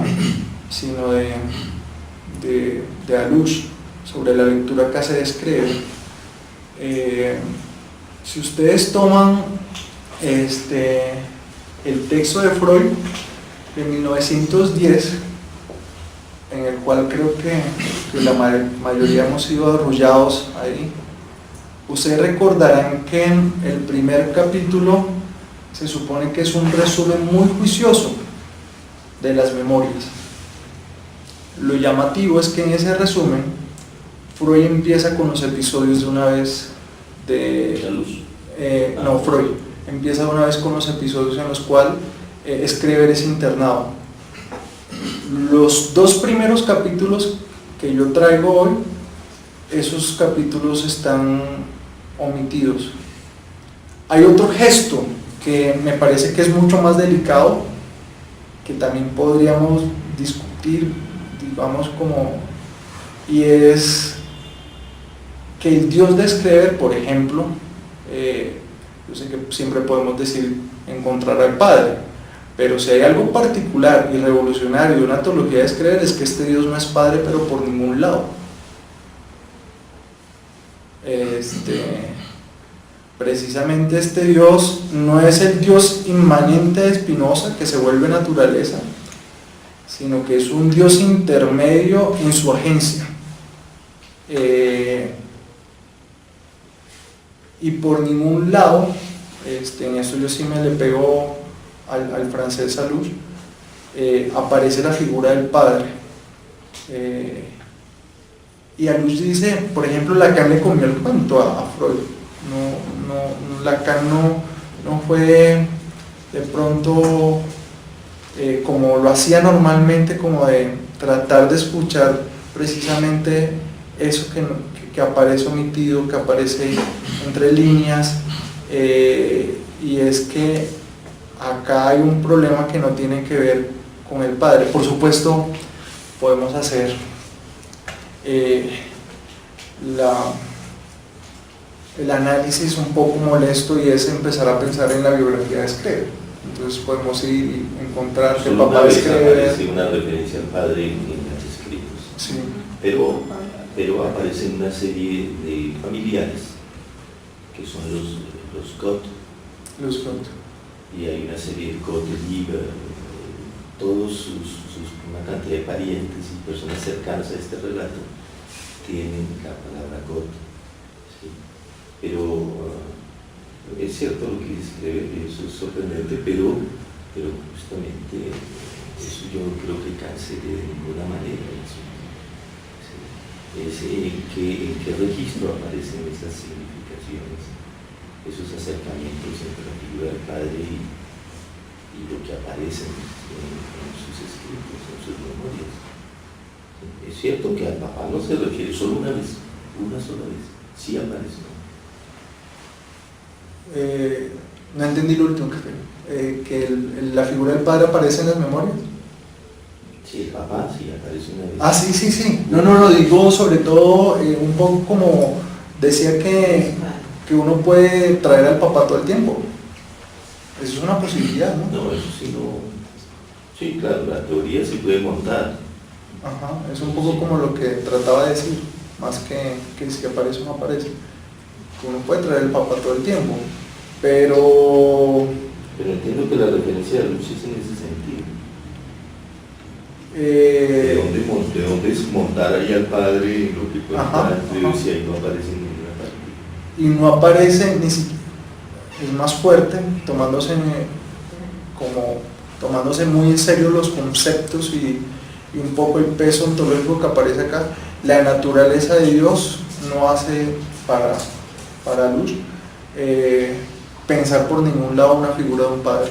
sino de Alush, sobre la lectura que hace de Schreber, si ustedes toman el texto de Freud de 1910, en el cual creo que la mayoría hemos sido arrullados ahí, ustedes recordarán que en el primer capítulo se supone que es un resumen muy juicioso de las memorias. Lo llamativo es que en ese resumen Freud empieza con los episodios de una vez Freud empieza de una vez con los episodios en los cuales Schreber es internado. Los dos primeros capítulos que yo traigo hoy, esos capítulos están omitidos. Hay otro gesto que me parece que es mucho más delicado, que también podríamos discutir, digamos, y es que el Dios de Schreber, por ejemplo, yo sé que siempre podemos decir encontrar al Padre, pero si hay algo particular y revolucionario de una teología de Schreber, es que este Dios no es Padre, pero por ningún lado. Precisamente este Dios no es el Dios inmanente de Spinoza, que se vuelve naturaleza, sino que es un Dios intermedio en su agencia. Y por ningún lado, en eso yo sí me le pego al francés Alush, aparece la figura del Padre. Y Alush dice, por ejemplo, Lacan le comió el cuento a Freud. Lacan no fue de pronto como lo hacía normalmente, como de tratar de escuchar precisamente eso que aparece omitido, que aparece entre líneas, y es que acá hay un problema que no tiene que ver con el Padre. Por supuesto, podemos hacer el análisis un poco molesto y es empezar a pensar en la biografía de Screver. Entonces podemos ir y encontrar que el Solo papá una de vez Screver... aparece una referencia al padre en los escritos, Sí, pero aparecen una serie de familiares que son los Gott, los Gott. y hay una serie de Gott, todos una cantidad de parientes y personas cercanas a este relato tienen la palabra Gott, ¿sí? Pero es cierto lo que describe, eso es sorprendente, pero justamente eso yo no creo que cancele de ninguna manera eso. ¿Sí? Es en qué registro aparecen esas significaciones, esos acercamientos entre la figura del padre y lo que aparece en sus escritos, en sus memorias. Es cierto que al papá no se refiere solo una vez, una sola vez, sí aparece. No entendí lo último que la figura del padre aparece en las memorias. Sí, el papá sí aparece una vez. Ah, sí. No, digo sobre todo un poco como decía que uno puede traer al papá todo el tiempo. Eso es una posibilidad, ¿no? No, eso sí no. Sí, claro, la teoría sí puede montar. Ajá, es un poco como lo que trataba de decir, más que si aparece o no aparece. Uno puede traer el papá todo el tiempo, pero entiendo que la referencia de Luz es en ese sentido. ¿De dónde es montar ahí al padre lo que cuenta Dios y ahí no aparece en ninguna parte? Y no aparece ni siquiera, es más fuerte, tomándose muy en serio los conceptos y un poco el peso ontológico que aparece acá. La naturaleza de Dios no hace para Luz pensar por ningún lado una figura de un padre.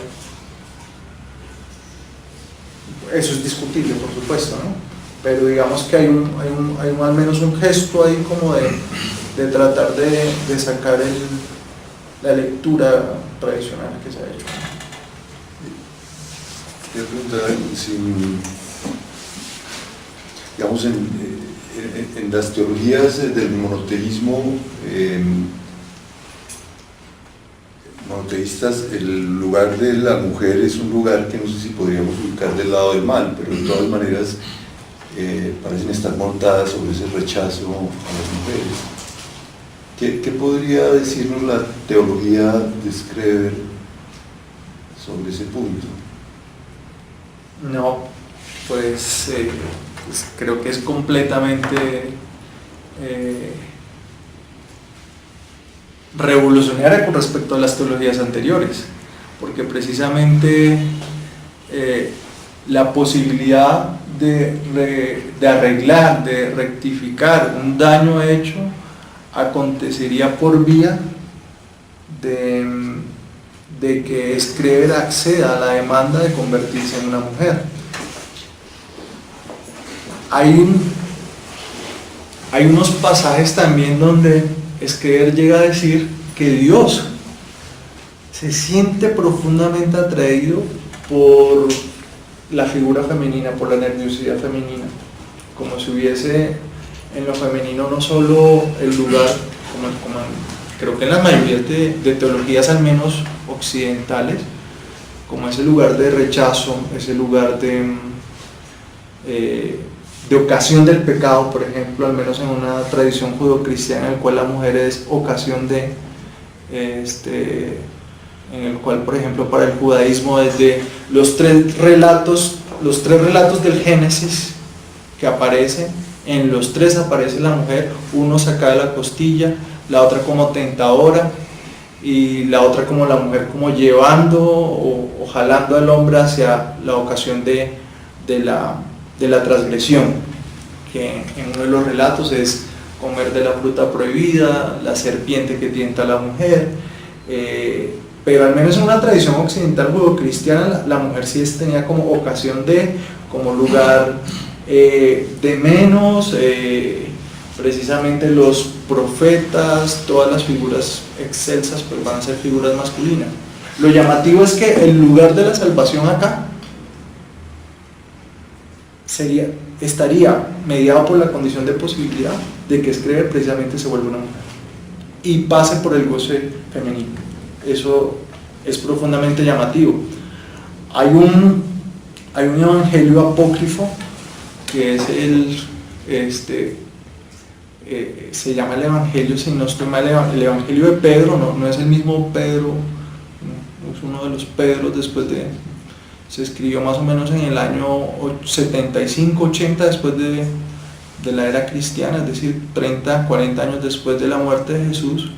Eso es discutible, por supuesto, ¿no? Pero digamos que hay al menos un gesto ahí como de tratar de sacar la lectura tradicional que se ha hecho. Quería preguntar si, digamos, en las teologías del monoteísmo, monoteístas, el lugar de la mujer es un lugar que no sé si podríamos ubicar del lado del mal, pero de todas maneras parecen estar montadas sobre ese rechazo a las mujeres. ¿Qué podría decirnos la teología de Screver sobre ese punto? No, pues creo que es completamente revolucionaria con respecto a las teologías anteriores, porque precisamente la posibilidad de arreglar, de rectificar un daño hecho acontecería por vía de que Screver acceda a la demanda de convertirse en una mujer. Hay unos pasajes también donde Screver llega a decir que Dios se siente profundamente atraído por la figura femenina, por la nerviosidad femenina, como si hubiese en lo femenino no solo el lugar, como creo que en la mayoría de teologías, al menos occidentales, como ese lugar de rechazo, ese lugar de ocasión del pecado, por ejemplo, al menos en una tradición judeocristiana en la cual la mujer es ocasión de, en el cual, por ejemplo, para el judaísmo, desde los tres relatos del Génesis que aparecen, en los tres aparece la mujer, uno sacada de la costilla, la otra como tentadora y la otra como la mujer como llevando o jalando al hombre hacia la ocasión de la transgresión, que en uno de los relatos es comer de la fruta prohibida, la serpiente que tienta a la mujer, pero al menos en una tradición occidental judeocristiana la mujer sí tenía como ocasión como lugar de menos, precisamente los profetas, todas las figuras excelsas pues van a ser figuras masculinas. Lo llamativo es que el lugar de la salvación acá estaría mediado por la condición de posibilidad de que Screver precisamente se vuelva una mujer y pase por el goce femenino. Eso es profundamente llamativo. Hay un evangelio apócrifo que es se llama el evangelio, si no estoy mal, el evangelio de Pedro, no es el mismo Pedro, no, es uno de los Pedros se escribió más o menos en el año 75-80 después de la era cristiana, es decir, 30-40 años después de la muerte de Jesús.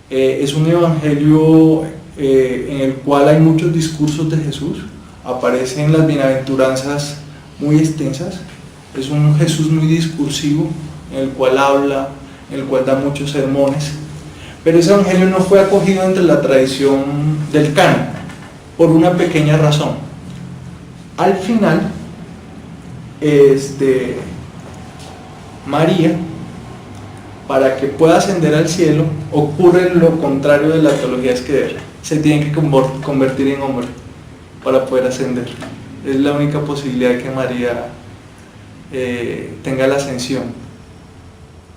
Es un evangelio en el cual hay muchos discursos de Jesús, aparecen las bienaventuranzas muy extensas, es un Jesús muy discursivo, en el cual habla, en el cual da muchos sermones, pero ese evangelio no fue acogido entre la tradición del canon, por una pequeña razón. Al final, María, para que pueda ascender al cielo, ocurre lo contrario de la teología esquedera, se tiene que convertir en hombre para poder ascender. Es la única posibilidad de que María tenga la ascensión.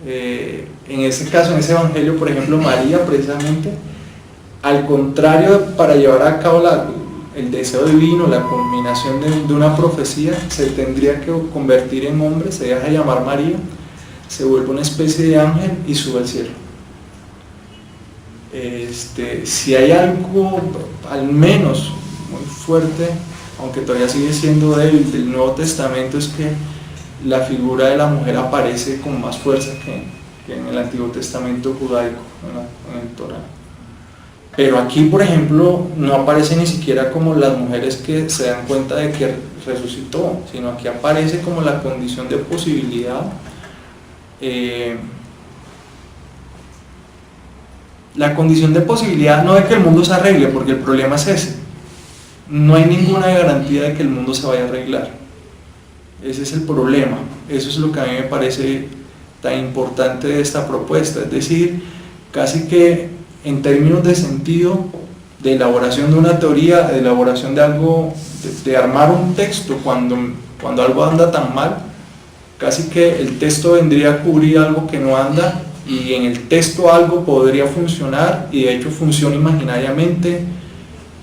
En ese caso, en ese evangelio, por ejemplo, María precisamente, al contrario, para llevar a cabo el deseo divino, la culminación de una profecía, se tendría que convertir en hombre, se deja llamar María, se vuelve una especie de ángel y sube al cielo. Si hay algo, al menos muy fuerte, aunque todavía sigue siendo del Nuevo Testamento, es que la figura de la mujer aparece con más fuerza que en el Antiguo Testamento judaico, en el Torá. Pero aquí, por ejemplo, no aparece ni siquiera como las mujeres que se dan cuenta de que resucitó, sino aquí aparece como la condición de posibilidad. La condición de posibilidad no de que el mundo se arregle, porque el problema es ese. No hay ninguna garantía de que el mundo se vaya a arreglar. Ese es el problema. Eso es lo que a mí me parece tan importante de esta propuesta. Es decir, casi que en términos de sentido, de elaboración de una teoría, de elaboración de algo, de armar un texto cuando algo anda tan mal, casi que el texto vendría a cubrir algo que no anda, y en el texto algo podría funcionar, y de hecho funciona imaginariamente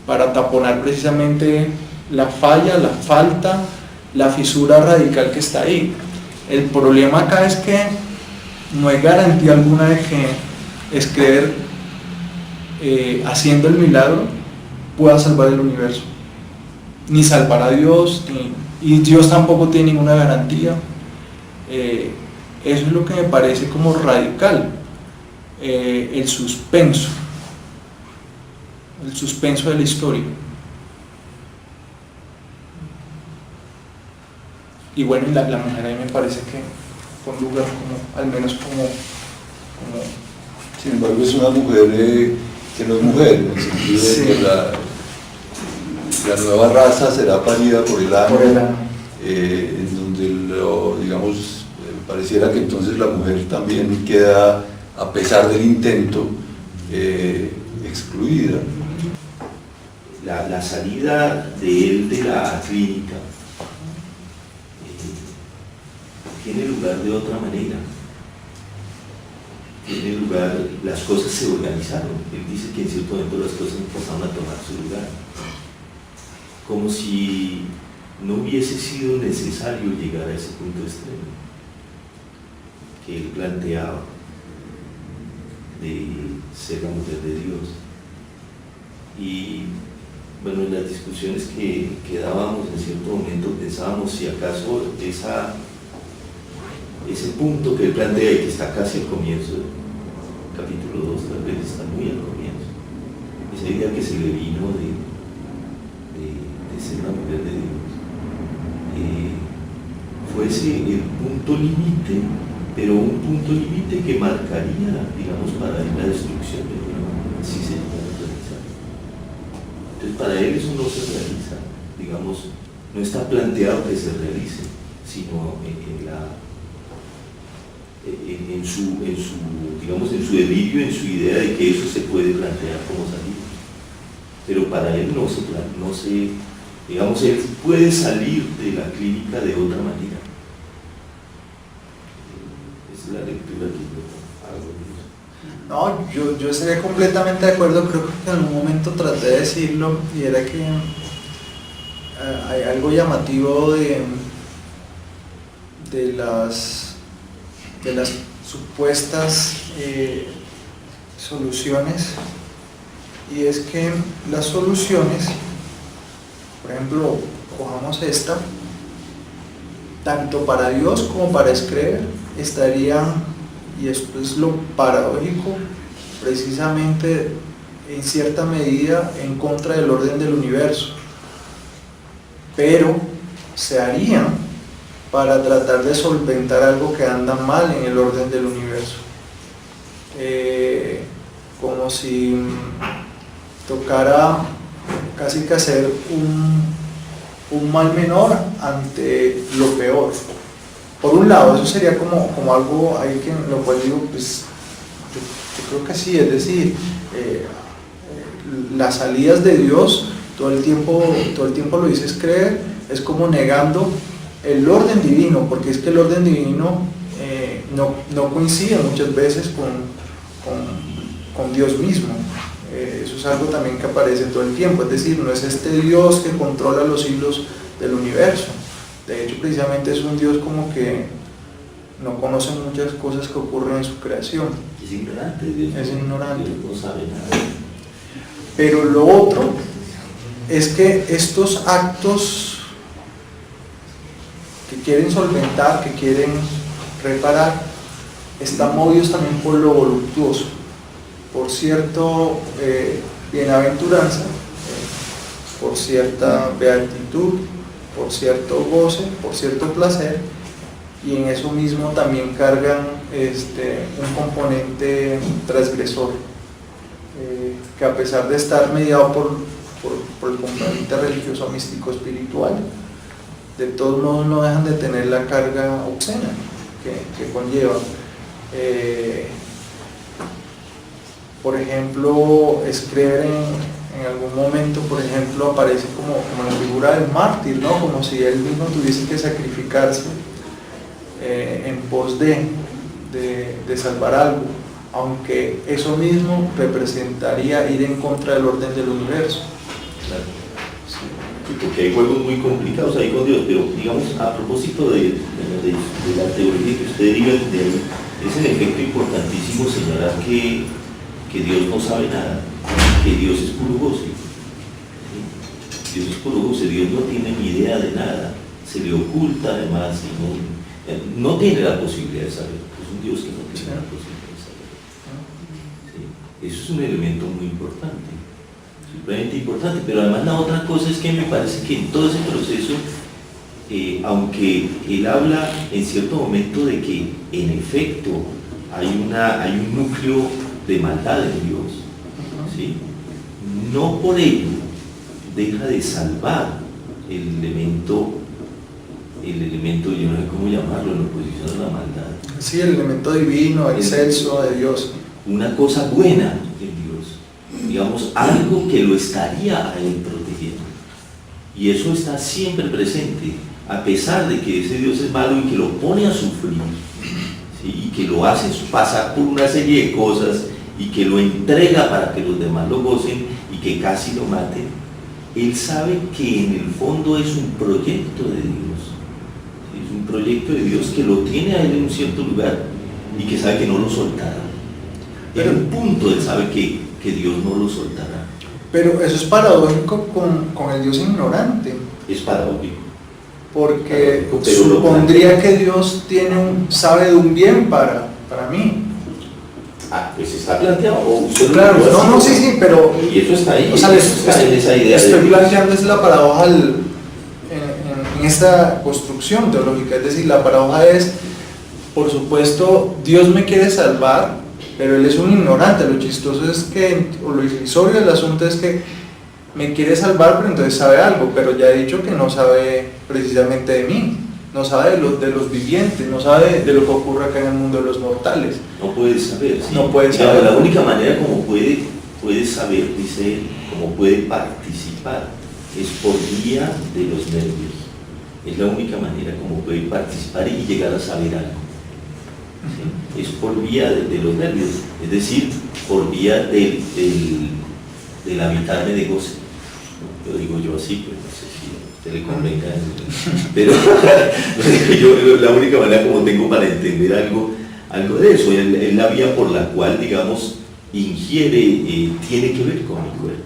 para taponar precisamente la falla, la falta, la fisura radical que está ahí. El problema acá es que no hay garantía alguna de que escribir haciendo el milagro pueda salvar el universo, ni salvar a Dios, y Dios tampoco tiene ninguna garantía. Eso es lo que me parece como radical, el suspenso de la historia. Y bueno, la mujer ahí me parece que fue un lugar como, al menos como sin embargo, es una mujer que no es mujer, en el sentido de que la nueva raza será parida por el ano, en donde digamos, pareciera que entonces la mujer también queda, a pesar del intento, excluida. La salida de él de la clínica tiene lugar de otra manera. Tiene lugar, las cosas se organizaron. Él dice que en cierto momento las cosas empezaron a tomar su lugar. Como si no hubiese sido necesario llegar a ese punto extremo que él planteaba de ser la mujer de Dios. Y bueno, en las discusiones que dábamos en cierto momento pensábamos si acaso ese punto que él plantea y que está casi al comienzo del capítulo 2, tal vez está muy al comienzo, esa idea que se le vino de ser la mujer de Dios, fuese el punto límite, pero un punto límite que marcaría, digamos, para él la destrucción de Dios, así se puede realizar. Entonces para él eso no se realiza, digamos, no está planteado que se realice, sino en su delirio, en su idea de que eso se puede plantear como salida. Pero para él no se, digamos, él puede salir de la clínica de otra manera. Es la lectura que yo hago de eso. No, yo estaría completamente de acuerdo, creo que en algún momento traté de decirlo, y era que hay algo llamativo de las supuestas soluciones, y es que las soluciones, por ejemplo, cojamos esta, tanto para Dios como para Screver estarían, y esto es lo paradójico, precisamente en cierta medida en contra del orden del universo, pero se harían para tratar de solventar algo que anda mal en el orden del universo, como si tocara casi que hacer un mal menor ante lo peor. Por un lado, eso sería como algo ahí que lo cual digo, pues yo creo que sí, es decir, las salidas de Dios todo el tiempo lo dices creer, es como negando el orden divino, porque es que el orden divino no coincide muchas veces con Dios mismo. Eso es algo también que aparece todo el tiempo, es decir, no es este Dios que controla los hilos del universo. De hecho, precisamente es un Dios como que no conoce muchas cosas que ocurren en su creación. Es ignorante, Dios. Es ignorante. Dios no sabe nada. Pero lo otro es que estos actos que quieren solventar, que quieren reparar, están movidos también por lo voluptuoso, por cierto bienaventuranza, por cierta beatitud, por cierto goce, por cierto placer, y en eso mismo también cargan un componente transgresor, que a pesar de estar mediado por el componente religioso, místico, espiritual, de todos modos no dejan de tener la carga obscena que conlleva. Por ejemplo, Screver en algún momento, por ejemplo, aparece como la figura del mártir, ¿no? Como si él mismo tuviese que sacrificarse en pos de salvar algo, aunque eso mismo representaría ir en contra del orden del universo. Claro. Sí, porque hay juegos muy complicados ahí con Dios, pero digamos, a propósito de la teoría que usted deriva de ahí, es en efecto importantísimo señalar que Dios no sabe nada, que Dios es puro goce. ¿Sí? Dios es puro goce, Dios no tiene ni idea de nada, se le oculta además y no tiene la posibilidad de saber, es un Dios que no tiene la posibilidad de saber. ¿Sí? Eso es un elemento muy importante, supremamente importante, pero además la otra cosa es que me parece que en todo ese proceso, aunque él habla en cierto momento de que en efecto hay un núcleo de maldad en Dios, ¿sí? No por ello deja de salvar el elemento, yo no sé cómo llamarlo, en oposición a la maldad. Sí, el elemento divino, excelso de Dios. Una cosa buena en Dios, digamos, algo que lo estaría a él protegiendo. Y eso está siempre presente, a pesar de que ese Dios es malo y que lo pone a sufrir, ¿sí? Y que lo hace pasar por una serie de cosas y que lo entrega para que los demás lo gocen y que casi lo maten. Él sabe que en el fondo es un proyecto de Dios, ¿sí? Es un proyecto de Dios que lo tiene a él en un cierto lugar y que sabe que no lo soltará. Pero en un punto él sabe que Dios no lo soltará. Pero eso es paradójico con el Dios ignorante. Es paradójico. Porque supondría que Dios sabe de un bien para mí. Pues está planteado. Claro, sí, pero... Y eso está ahí, o sea, está en esa idea. Estoy planteando es la paradoja en esta construcción teológica, es decir, la paradoja es, por supuesto, Dios me quiere salvar, pero Él es un ignorante. Lo chistoso es que, o lo irrisorio del asunto es que me quiere salvar, pero entonces sabe algo, pero ya he dicho que no sabe precisamente de mí, no sabe de los vivientes, no sabe de lo que ocurre acá en el mundo de los mortales. No puede saber, sí. No puede saber. La única manera como puede saber, dice él, como puede participar, es por vía de los nervios. Es la única manera como puede participar y llegar a saber algo. ¿sí? Es por vía de los nervios, es decir, por vía de la mitad de goce. Lo digo yo así, pues no sé si a usted le convenga, pero yo la única manera como tengo para entender algo de eso, es la vía por la cual, digamos, ingiere, tiene que ver con mi cuerpo,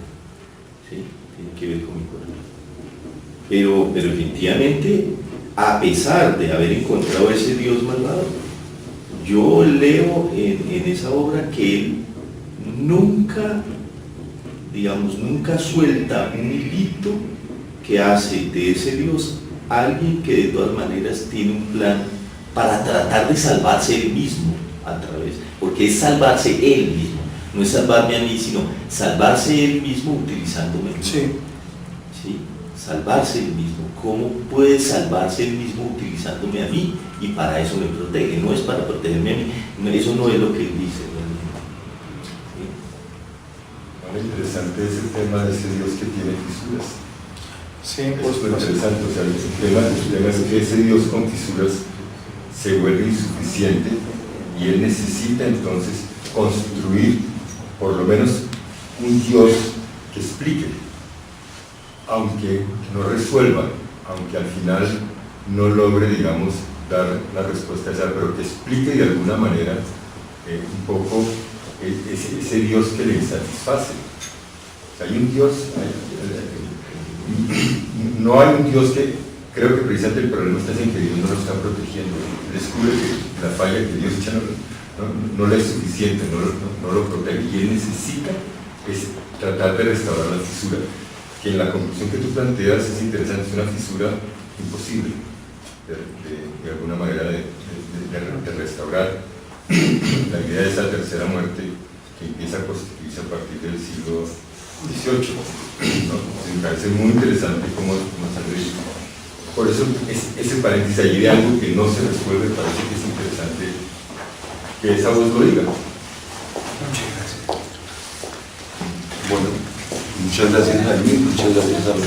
¿sí? Tiene que ver con mi cuerpo. Pero definitivamente, a pesar de haber encontrado ese Dios malvado, yo leo en esa obra que él nunca, digamos, nunca suelta un hilito que hace de ese Dios alguien que de todas maneras tiene un plan para tratar de salvarse él mismo a través, porque es salvarse él mismo, no es salvarme a mí, sino salvarse él mismo utilizándome. Sí. ¿Sí? Salvarse él mismo. ¿Cómo puede salvarse él mismo utilizándome a mí? Y para eso me protege, no es para protegerme a mí, eso no es lo que él dice realmente. ¿Sí? Bueno, interesante es el tema de ese Dios que tiene fisuras. Sí, Pues lo interesante, o sea, el tema es que ese Dios con fisuras se vuelve insuficiente y él necesita entonces construir por lo menos un Dios que explique, aunque no resuelva, aunque al final no logre, digamos, dar la respuesta esa, pero que explique de alguna manera un poco ese Dios que le satisface. O sea, hay un Dios, no hay un Dios que, creo que precisamente el problema está en que Dios no lo está protegiendo. Descubre que la falla que Dios echa no le es suficiente, no lo protege, y él necesita tratar de restaurar la fisura, que en la conclusión que tú planteas es interesante, es una fisura imposible de alguna manera de restaurar. La idea de esa tercera muerte que empieza a constituirse a partir del siglo XVIII, ¿no? Me parece muy interesante cómo sale. Por eso ese paréntesis allí de algo que no se resuelve, parece que es interesante que esa voz lo diga. Muchas gracias. Bueno, muchas gracias a mí, muchas gracias a mi